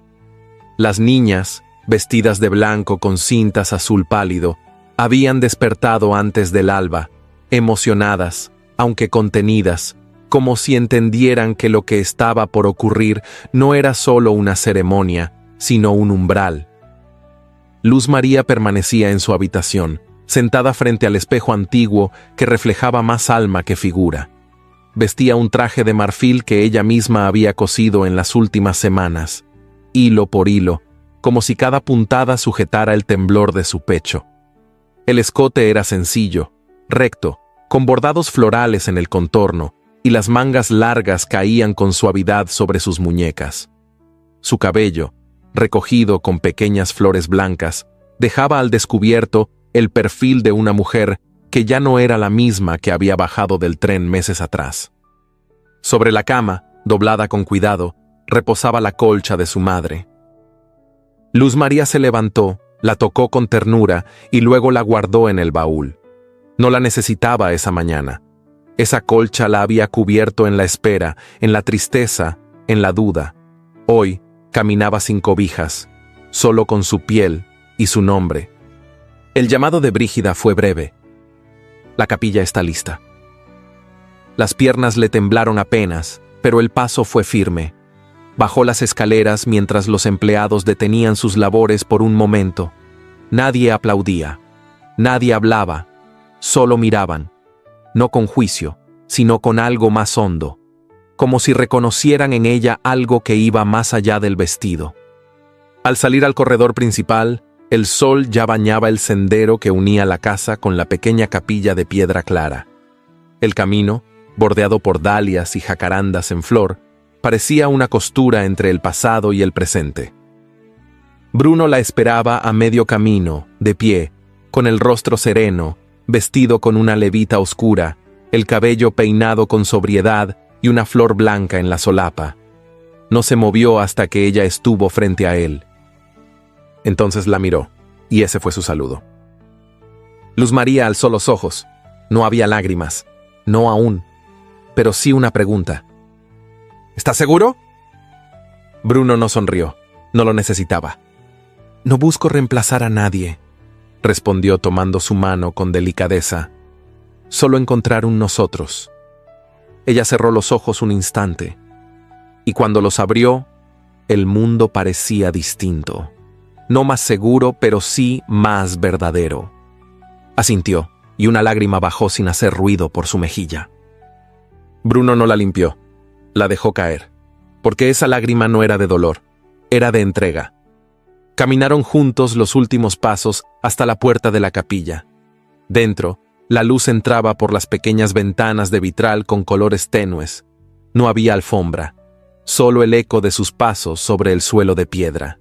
Las niñas, vestidas de blanco con cintas azul pálido, habían despertado antes del alba, emocionadas, aunque contenidas, como si entendieran que lo que estaba por ocurrir no era solo una ceremonia, sino un umbral. Luz María permanecía en su habitación, sentada frente al espejo antiguo que reflejaba más alma que figura. Vestía un traje de marfil que ella misma había cosido en las últimas semanas, hilo por hilo, como si cada puntada sujetara el temblor de su pecho. El escote era sencillo, recto, con bordados florales en el contorno, y las mangas largas caían con suavidad sobre sus muñecas. Su cabello, recogido con pequeñas flores blancas, dejaba al descubierto el perfil de una mujer que ya no era la misma que había bajado del tren meses atrás. Sobre la cama, doblada con cuidado, reposaba la colcha de su madre. Luz María se levantó, la tocó con ternura y luego la guardó en el baúl. No la necesitaba esa mañana. Esa colcha la había cubierto en la espera, en la tristeza, en la duda. Hoy caminaba sin cobijas, solo con su piel y su nombre. El llamado de Brígida fue breve. La capilla está lista. Las piernas le temblaron apenas, pero el paso fue firme. Bajó las escaleras mientras los empleados detenían sus labores por un momento. Nadie aplaudía, nadie hablaba, solo miraban, no con juicio, sino con algo más hondo, como si reconocieran en ella algo que iba más allá del vestido. Al salir al corredor principal, el sol ya bañaba el sendero que unía la casa con la pequeña capilla de piedra clara. El camino, bordeado por dalias y jacarandas en flor, parecía una costura entre el pasado y el presente. Bruno la esperaba a medio camino, de pie, con el rostro sereno, vestido con una levita oscura, el cabello peinado con sobriedad y una flor blanca en la solapa. No se movió hasta que ella estuvo frente a él. Entonces la miró, y ese fue su saludo. Luz María alzó los ojos. No había lágrimas, no aún, pero sí una pregunta. ¿Estás seguro? Bruno no sonrió. No lo necesitaba. «No busco reemplazar a nadie», respondió tomando su mano con delicadeza. «Solo encontrar un nosotros». Ella cerró los ojos un instante, y cuando los abrió, el mundo parecía distinto. No más seguro, pero sí más verdadero. Asintió, y una lágrima bajó sin hacer ruido por su mejilla. Bruno no la limpió, la dejó caer, porque esa lágrima no era de dolor, era de entrega. Caminaron juntos los últimos pasos hasta la puerta de la capilla. Dentro, la luz entraba por las pequeñas ventanas de vitral con colores tenues. No había alfombra, solo el eco de sus pasos sobre el suelo de piedra.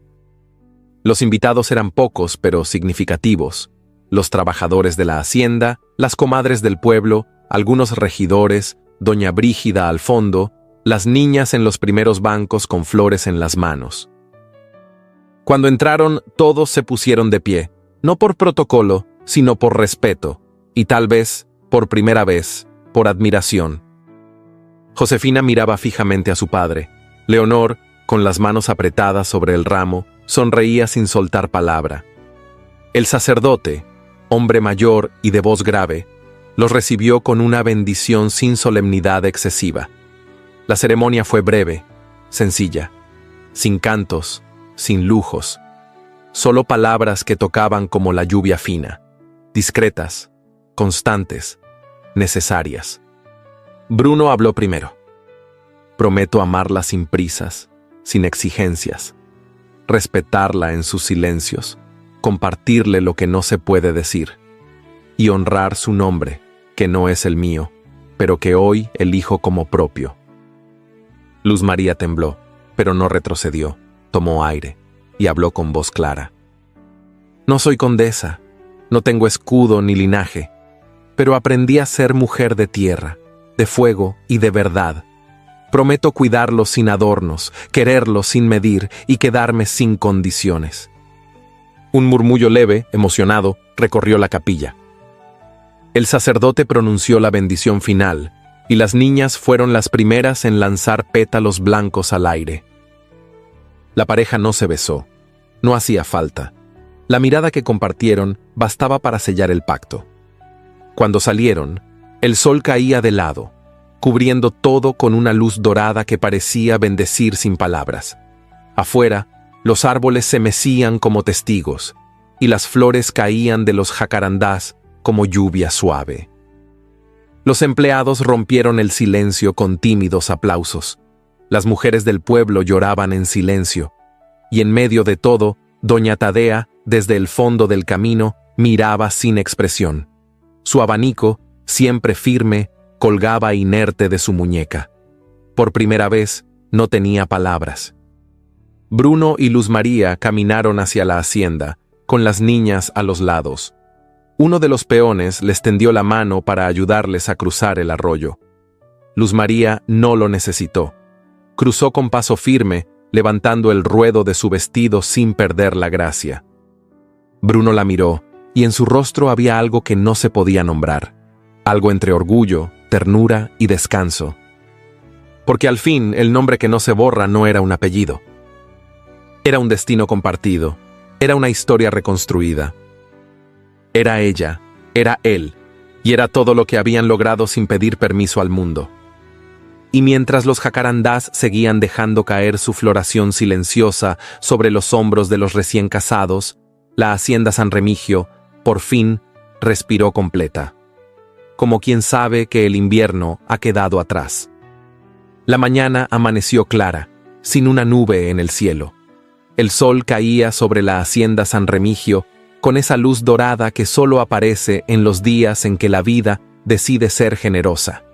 Los invitados eran pocos, pero significativos. Los trabajadores de la hacienda, las comadres del pueblo, algunos regidores, doña Brígida al fondo, las niñas en los primeros bancos con flores en las manos. Cuando entraron, todos se pusieron de pie, no por protocolo, sino por respeto, y tal vez, por primera vez, por admiración. Josefina miraba fijamente a su padre. Leonor, con las manos apretadas sobre el ramo, sonreía sin soltar palabra. El sacerdote, hombre mayor y de voz grave, los recibió con una bendición sin solemnidad excesiva. La ceremonia fue breve, sencilla, sin cantos, sin lujos, solo palabras que tocaban como la lluvia fina, discretas, constantes, necesarias. Bruno habló primero. «Prometo amarla sin prisas, sin exigencias, respetarla en sus silencios, compartirle lo que no se puede decir, y honrar su nombre, que no es el mío, pero que hoy elijo como propio». Luz María tembló, pero no retrocedió. Tomó aire y habló con voz clara. «No soy condesa, no tengo escudo ni linaje, pero aprendí a ser mujer de tierra, de fuego y de verdad. Prometo cuidarlo sin adornos, quererlo sin medir y quedarme sin condiciones». Un murmullo leve, emocionado, recorrió la capilla. El sacerdote pronunció la bendición final, y las niñas fueron las primeras en lanzar pétalos blancos al aire. La pareja no se besó. No hacía falta. La mirada que compartieron bastaba para sellar el pacto. Cuando salieron, el sol caía de lado, cubriendo todo con una luz dorada que parecía bendecir sin palabras. Afuera, los árboles se mecían como testigos, y las flores caían de los jacarandás como lluvia suave. Los empleados rompieron el silencio con tímidos aplausos. Las mujeres del pueblo lloraban en silencio, y en medio de todo, doña Tadea, desde el fondo del camino, miraba sin expresión. Su abanico, siempre firme, colgaba inerte de su muñeca. Por primera vez, no tenía palabras. Bruno y Luz María caminaron hacia la hacienda, con las niñas a los lados. Uno de los peones les tendió la mano para ayudarles a cruzar el arroyo. Luz María no lo necesitó. Cruzó con paso firme, levantando el ruedo de su vestido sin perder la gracia. Bruno la miró, y en su rostro había algo que no se podía nombrar, algo entre orgullo, ternura y descanso. Porque al fin el nombre que no se borra no era un apellido. Era un destino compartido, era una historia reconstruida. Era ella, era él, y era todo lo que habían logrado sin pedir permiso al mundo. Y mientras los jacarandás seguían dejando caer su floración silenciosa sobre los hombros de los recién casados, la hacienda San Remigio, por fin, respiró completa. Como quien sabe que el invierno ha quedado atrás. La mañana amaneció clara, sin una nube en el cielo. El sol caía sobre la hacienda San Remigio con esa luz dorada que solo aparece en los días en que la vida decide ser generosa.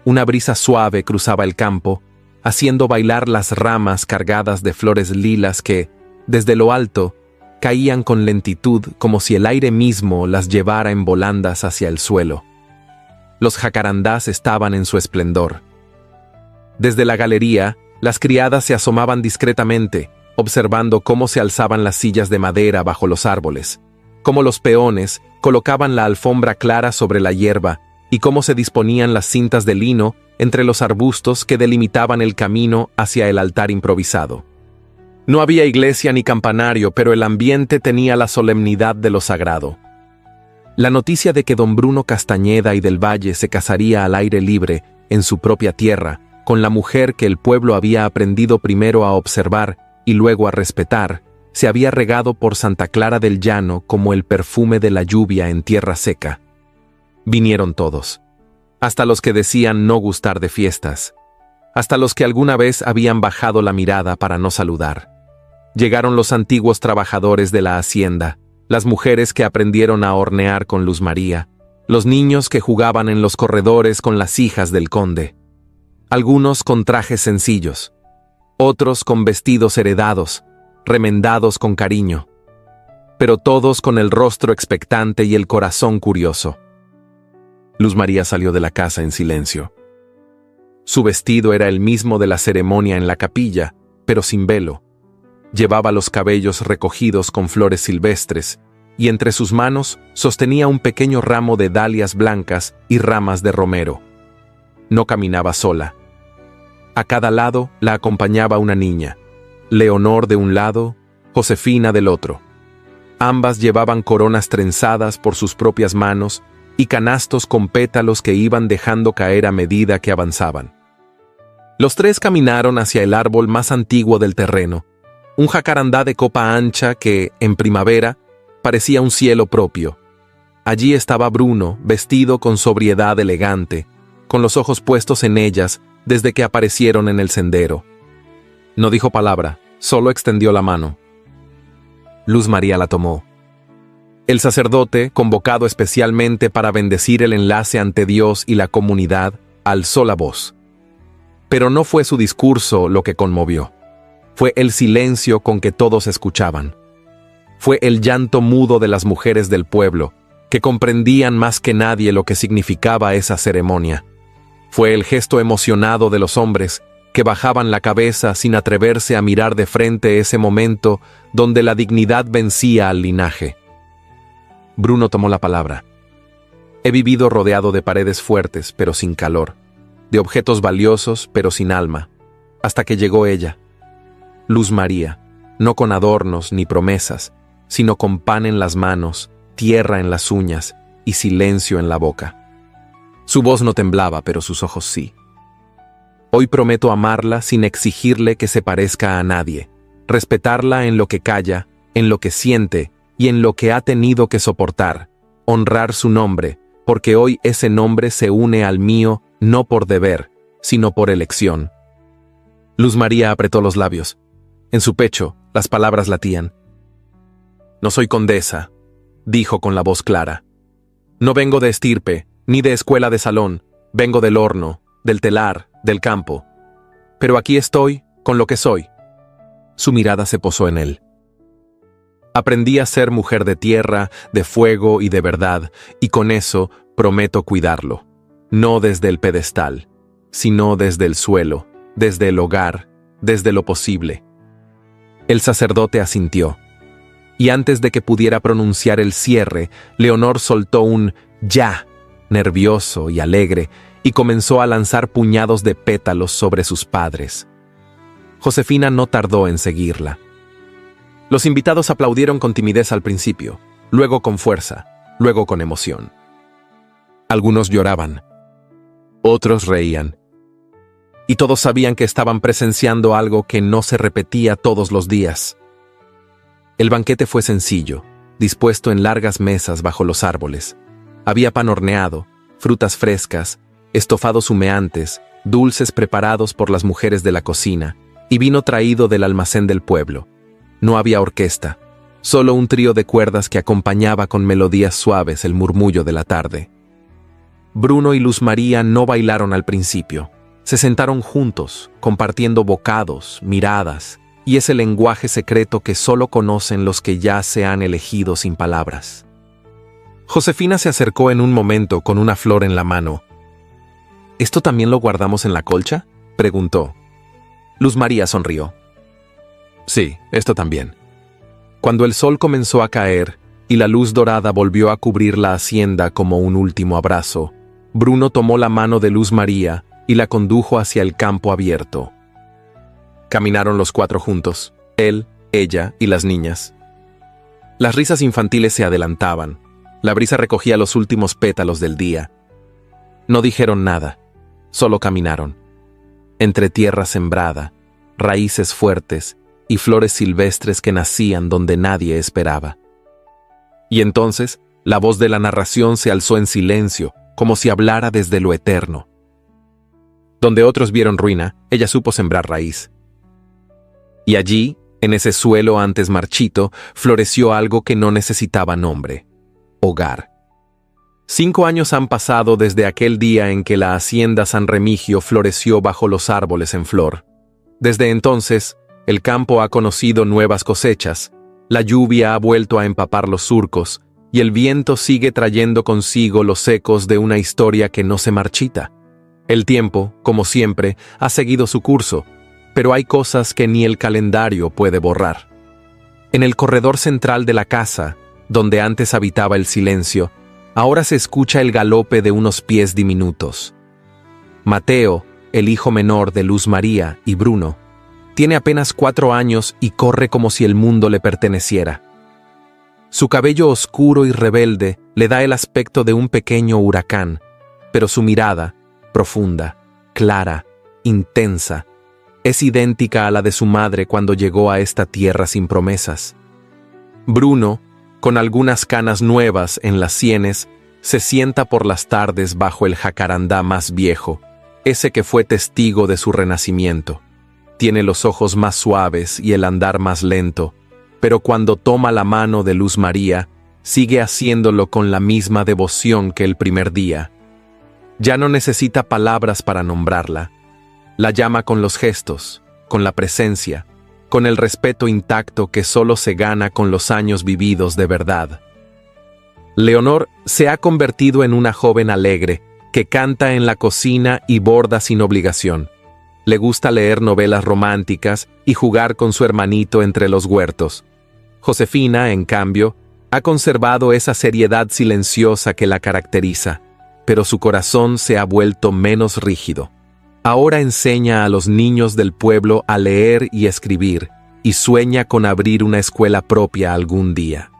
Una brisa suave cruzaba el campo, haciendo bailar las ramas cargadas de flores lilas que, desde lo alto, caían con lentitud como si el aire mismo las llevara en volandas hacia el suelo. Los jacarandás estaban en su esplendor. Desde la galería, las criadas se asomaban discretamente, observando cómo se alzaban las sillas de madera bajo los árboles, cómo los peones colocaban la alfombra clara sobre la hierba y cómo se disponían las cintas de lino entre los arbustos que delimitaban el camino hacia el altar improvisado. No había iglesia ni campanario, pero el ambiente tenía la solemnidad de lo sagrado. La noticia de que don Bruno Castañeda y del Valle se casaría al aire libre, en su propia tierra, con la mujer que el pueblo había aprendido primero a observar y luego a respetar, se había regado por Santa Clara del Llano como el perfume de la lluvia en tierra seca. Vinieron todos, hasta los que decían no gustar de fiestas, hasta los que alguna vez habían bajado la mirada para no saludar. Llegaron los antiguos trabajadores de la hacienda, las mujeres que aprendieron a hornear con Luz María, los niños que jugaban en los corredores con las hijas del conde. Algunos con trajes sencillos, otros con vestidos heredados, remendados con cariño, pero todos con el rostro expectante y el corazón curioso. Luz María salió de la casa en silencio. Su vestido era el mismo de la ceremonia en la capilla, pero sin velo. Llevaba los cabellos recogidos con flores silvestres, y entre sus manos sostenía un pequeño ramo de dalias blancas y ramas de romero. No caminaba sola. A cada lado la acompañaba una niña, Leonor de un lado, Josefina del otro. Ambas llevaban coronas trenzadas por sus propias manos y canastos con pétalos que iban dejando caer a medida que avanzaban. Los tres caminaron hacia el árbol más antiguo del terreno, un jacarandá de copa ancha que, en primavera, parecía un cielo propio. Allí estaba Bruno, vestido con sobriedad elegante, con los ojos puestos en ellas desde que aparecieron en el sendero. No dijo palabra, solo extendió la mano. Luz María la tomó. El sacerdote, convocado especialmente para bendecir el enlace ante Dios y la comunidad, alzó la voz. Pero no fue su discurso lo que conmovió. Fue el silencio con que todos escuchaban. Fue el llanto mudo de las mujeres del pueblo, que comprendían más que nadie lo que significaba esa ceremonia. Fue el gesto emocionado de los hombres, que bajaban la cabeza sin atreverse a mirar de frente ese momento donde la dignidad vencía al linaje. Bruno tomó la palabra. He vivido rodeado de paredes fuertes, pero sin calor, de objetos valiosos, pero sin alma, hasta que llegó ella. Luz María, no con adornos ni promesas, sino con pan en las manos, tierra en las uñas y silencio en la boca. Su voz no temblaba, pero sus ojos sí. Hoy prometo amarla sin exigirle que se parezca a nadie, respetarla en lo que calla, en lo que siente y en lo que ha tenido que soportar, honrar su nombre, porque hoy ese nombre se une al mío no por deber, sino por elección. Luz María apretó los labios. En su pecho, las palabras latían. No soy condesa, dijo con la voz clara. No vengo de estirpe, ni de escuela de salón, vengo del horno, del telar, del campo. Pero aquí estoy, con lo que soy. Su mirada se posó en él. Aprendí a ser mujer de tierra, de fuego y de verdad, y con eso prometo cuidarlo. No desde el pedestal, sino desde el suelo, desde el hogar, desde lo posible. El sacerdote asintió. Y antes de que pudiera pronunciar el cierre, Leonor soltó un «ya», nervioso y alegre, y comenzó a lanzar puñados de pétalos sobre sus padres. Josefina no tardó en seguirla. Los invitados aplaudieron con timidez al principio, luego con fuerza, luego con emoción. Algunos lloraban, otros reían, y todos sabían que estaban presenciando algo que no se repetía todos los días. El banquete fue sencillo, dispuesto en largas mesas bajo los árboles. Había pan horneado, frutas frescas, estofados humeantes, dulces preparados por las mujeres de la cocina, y vino traído del almacén del pueblo. No había orquesta, solo un trío de cuerdas que acompañaba con melodías suaves el murmullo de la tarde. Bruno y Luz María no bailaron al principio. Se sentaron juntos, compartiendo bocados, miradas, y ese lenguaje secreto que solo conocen los que ya se han elegido sin palabras. Josefina se acercó en un momento con una flor en la mano. ¿Esto también lo guardamos en la colcha?, preguntó. Luz María sonrió. Sí, esto también. Cuando el sol comenzó a caer y la luz dorada volvió a cubrir la hacienda como un último abrazo, Bruno tomó la mano de Luz María y la condujo hacia el campo abierto. Caminaron los cuatro juntos, Él, ella y las niñas. Las risas infantiles se adelantaban. La brisa recogía los últimos pétalos del día. No dijeron nada, solo caminaron. Entre tierra sembrada, raíces fuertes y flores silvestres que nacían donde nadie esperaba. Y entonces, la voz de la narración se alzó en silencio, como si hablara desde lo eterno. Donde otros vieron ruina, ella supo sembrar raíz. Y allí, en ese suelo antes marchito, floreció algo que no necesitaba nombre: hogar. 5 años han pasado desde aquel día en que la hacienda San Remigio floreció bajo los árboles en flor. Desde entonces, el campo ha conocido nuevas cosechas, la lluvia ha vuelto a empapar los surcos, y el viento sigue trayendo consigo los ecos de una historia que no se marchita. El tiempo, como siempre, ha seguido su curso, pero hay cosas que ni el calendario puede borrar. En el corredor central de la casa, donde antes habitaba el silencio, ahora se escucha el galope de unos pies diminutos. Mateo, el hijo menor de Luz María y Bruno, tiene apenas 4 años y corre como si el mundo le perteneciera. Su cabello oscuro y rebelde le da el aspecto de un pequeño huracán, pero su mirada, profunda, clara, intensa, es idéntica a la de su madre cuando llegó a esta tierra sin promesas. Bruno, con algunas canas nuevas en las sienes, se sienta por las tardes bajo el jacarandá más viejo, ese que fue testigo de su renacimiento. Tiene los ojos más suaves y el andar más lento, pero cuando toma la mano de Luz María, sigue haciéndolo con la misma devoción que el primer día. Ya no necesita palabras para nombrarla. La llama con los gestos, con la presencia, con el respeto intacto que solo se gana con los años vividos de verdad. Leonor se ha convertido en una joven alegre, que canta en la cocina y borda sin obligación. Le gusta leer novelas románticas y jugar con su hermanito entre los huertos. Josefina, en cambio, ha conservado esa seriedad silenciosa que la caracteriza, pero su corazón se ha vuelto menos rígido. Ahora enseña a los niños del pueblo a leer y escribir, y sueña con abrir una escuela propia algún día.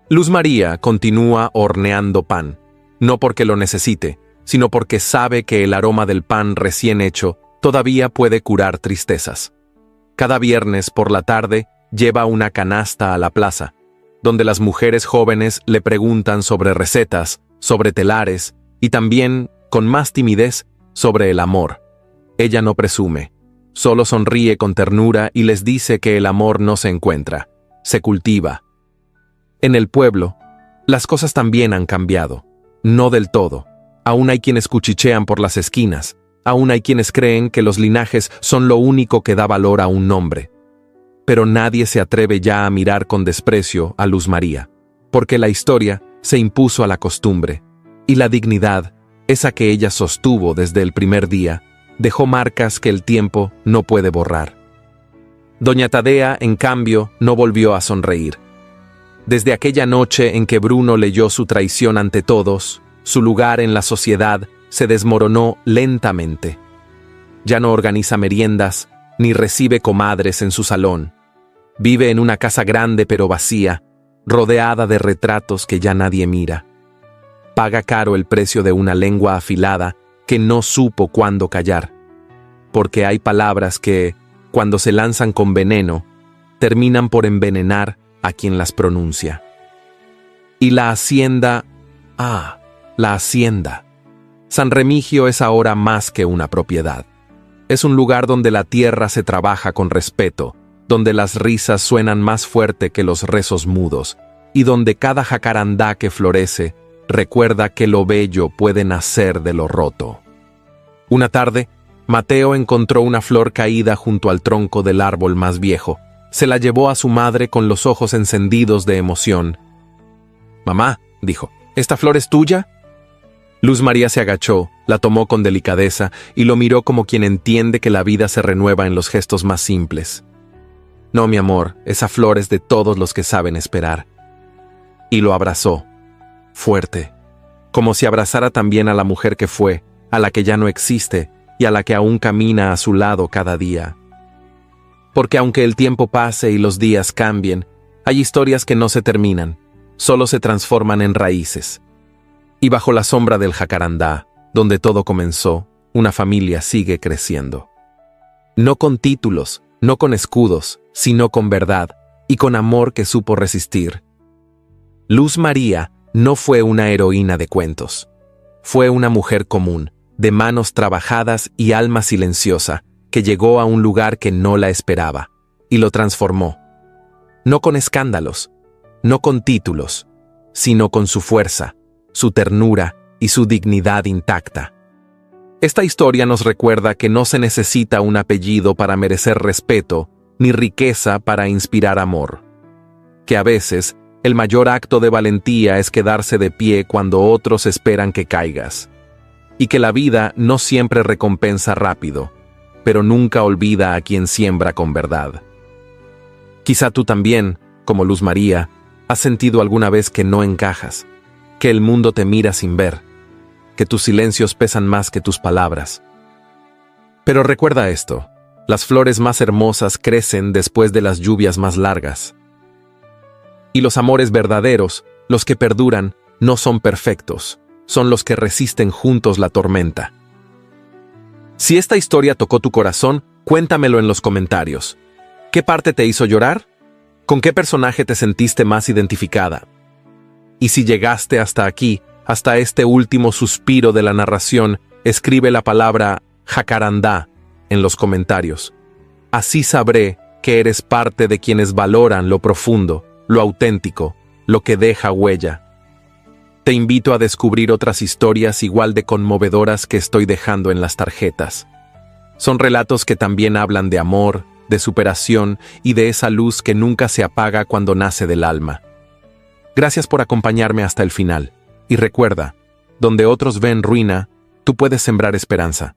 Luz María continúa horneando pan, no porque lo necesite, sino porque sabe que el aroma del pan recién hecho todavía puede curar tristezas. Cada viernes por la tarde lleva una canasta a la plaza, donde las mujeres jóvenes le preguntan sobre recetas, sobre telares y también, con más timidez, sobre el amor. Ella no presume, solo sonríe con ternura y les dice que el amor no se encuentra, se cultiva. En el pueblo, las cosas también han cambiado, no del todo. Aún hay quienes cuchichean por las esquinas, aún hay quienes creen que los linajes son lo único que da valor a un nombre. Pero nadie se atreve ya a mirar con desprecio a Luz María, porque la historia se impuso a la costumbre, y la dignidad, esa que ella sostuvo desde el primer día, dejó marcas que el tiempo no puede borrar. Doña Tadea, en cambio, no volvió a sonreír. Desde aquella noche en que Bruno leyó su traición ante todos, su lugar en la sociedad se desmoronó lentamente. Ya no organiza meriendas, ni recibe comadres en su salón. Vive en una casa grande pero vacía, rodeada de retratos que ya nadie mira. Paga caro el precio de una lengua afilada que no supo cuándo callar, porque hay palabras que, cuando se lanzan con veneno, terminan por envenenar a quien las pronuncia. Y la hacienda, la hacienda. San Remigio es ahora más que una propiedad. Es un lugar donde la tierra se trabaja con respeto, donde las risas suenan más fuerte que los rezos mudos, y donde cada jacarandá que florece recuerda que lo bello puede nacer de lo roto. Una tarde, Mateo encontró una flor caída junto al tronco del árbol más viejo. Se la llevó a su madre con los ojos encendidos de emoción. «Mamá», dijo, «¿esta flor es tuya?» Luz María se agachó, la tomó con delicadeza y lo miró como quien entiende que la vida se renueva en los gestos más simples. «No, mi amor, esa flor es de todos los que saben esperar». Y lo abrazó, fuerte, como si abrazara también a la mujer que fue, a la que ya no existe y a la que aún camina a su lado cada día. Porque aunque el tiempo pase y los días cambien, hay historias que no se terminan, solo se transforman en raíces. Y bajo la sombra del jacarandá, donde todo comenzó, una familia sigue creciendo. No con títulos, no con escudos, sino con verdad y con amor que supo resistir. Luz María no fue una heroína de cuentos. Fue una mujer común, de manos trabajadas y alma silenciosa, que llegó a un lugar que no la esperaba, y lo transformó. No con escándalos, no con títulos, sino con su fuerza, su ternura y su dignidad intacta. Esta historia nos recuerda que no se necesita un apellido para merecer respeto, ni riqueza para inspirar amor. Que a veces, el mayor acto de valentía es quedarse de pie cuando otros esperan que caigas. Y que la vida no siempre recompensa rápido, pero nunca olvida a quien siembra con verdad. Quizá tú también, como Luz María, has sentido alguna vez que no encajas, que el mundo te mira sin ver, que tus silencios pesan más que tus palabras. Pero recuerda esto, las flores más hermosas crecen después de las lluvias más largas. Y los amores verdaderos, los que perduran, no son perfectos, son los que resisten juntos la tormenta. Si esta historia tocó tu corazón, cuéntamelo en los comentarios. ¿Qué parte te hizo llorar? ¿Con qué personaje te sentiste más identificada? Y si llegaste hasta aquí, hasta este último suspiro de la narración, escribe la palabra jacarandá en los comentarios. Así sabré que eres parte de quienes valoran lo profundo, lo auténtico, lo que deja huella. Te invito a descubrir otras historias igual de conmovedoras que estoy dejando en las tarjetas. Son relatos que también hablan de amor, de superación y de esa luz que nunca se apaga cuando nace del alma. Gracias por acompañarme hasta el final. Y recuerda, donde otros ven ruina, tú puedes sembrar esperanza.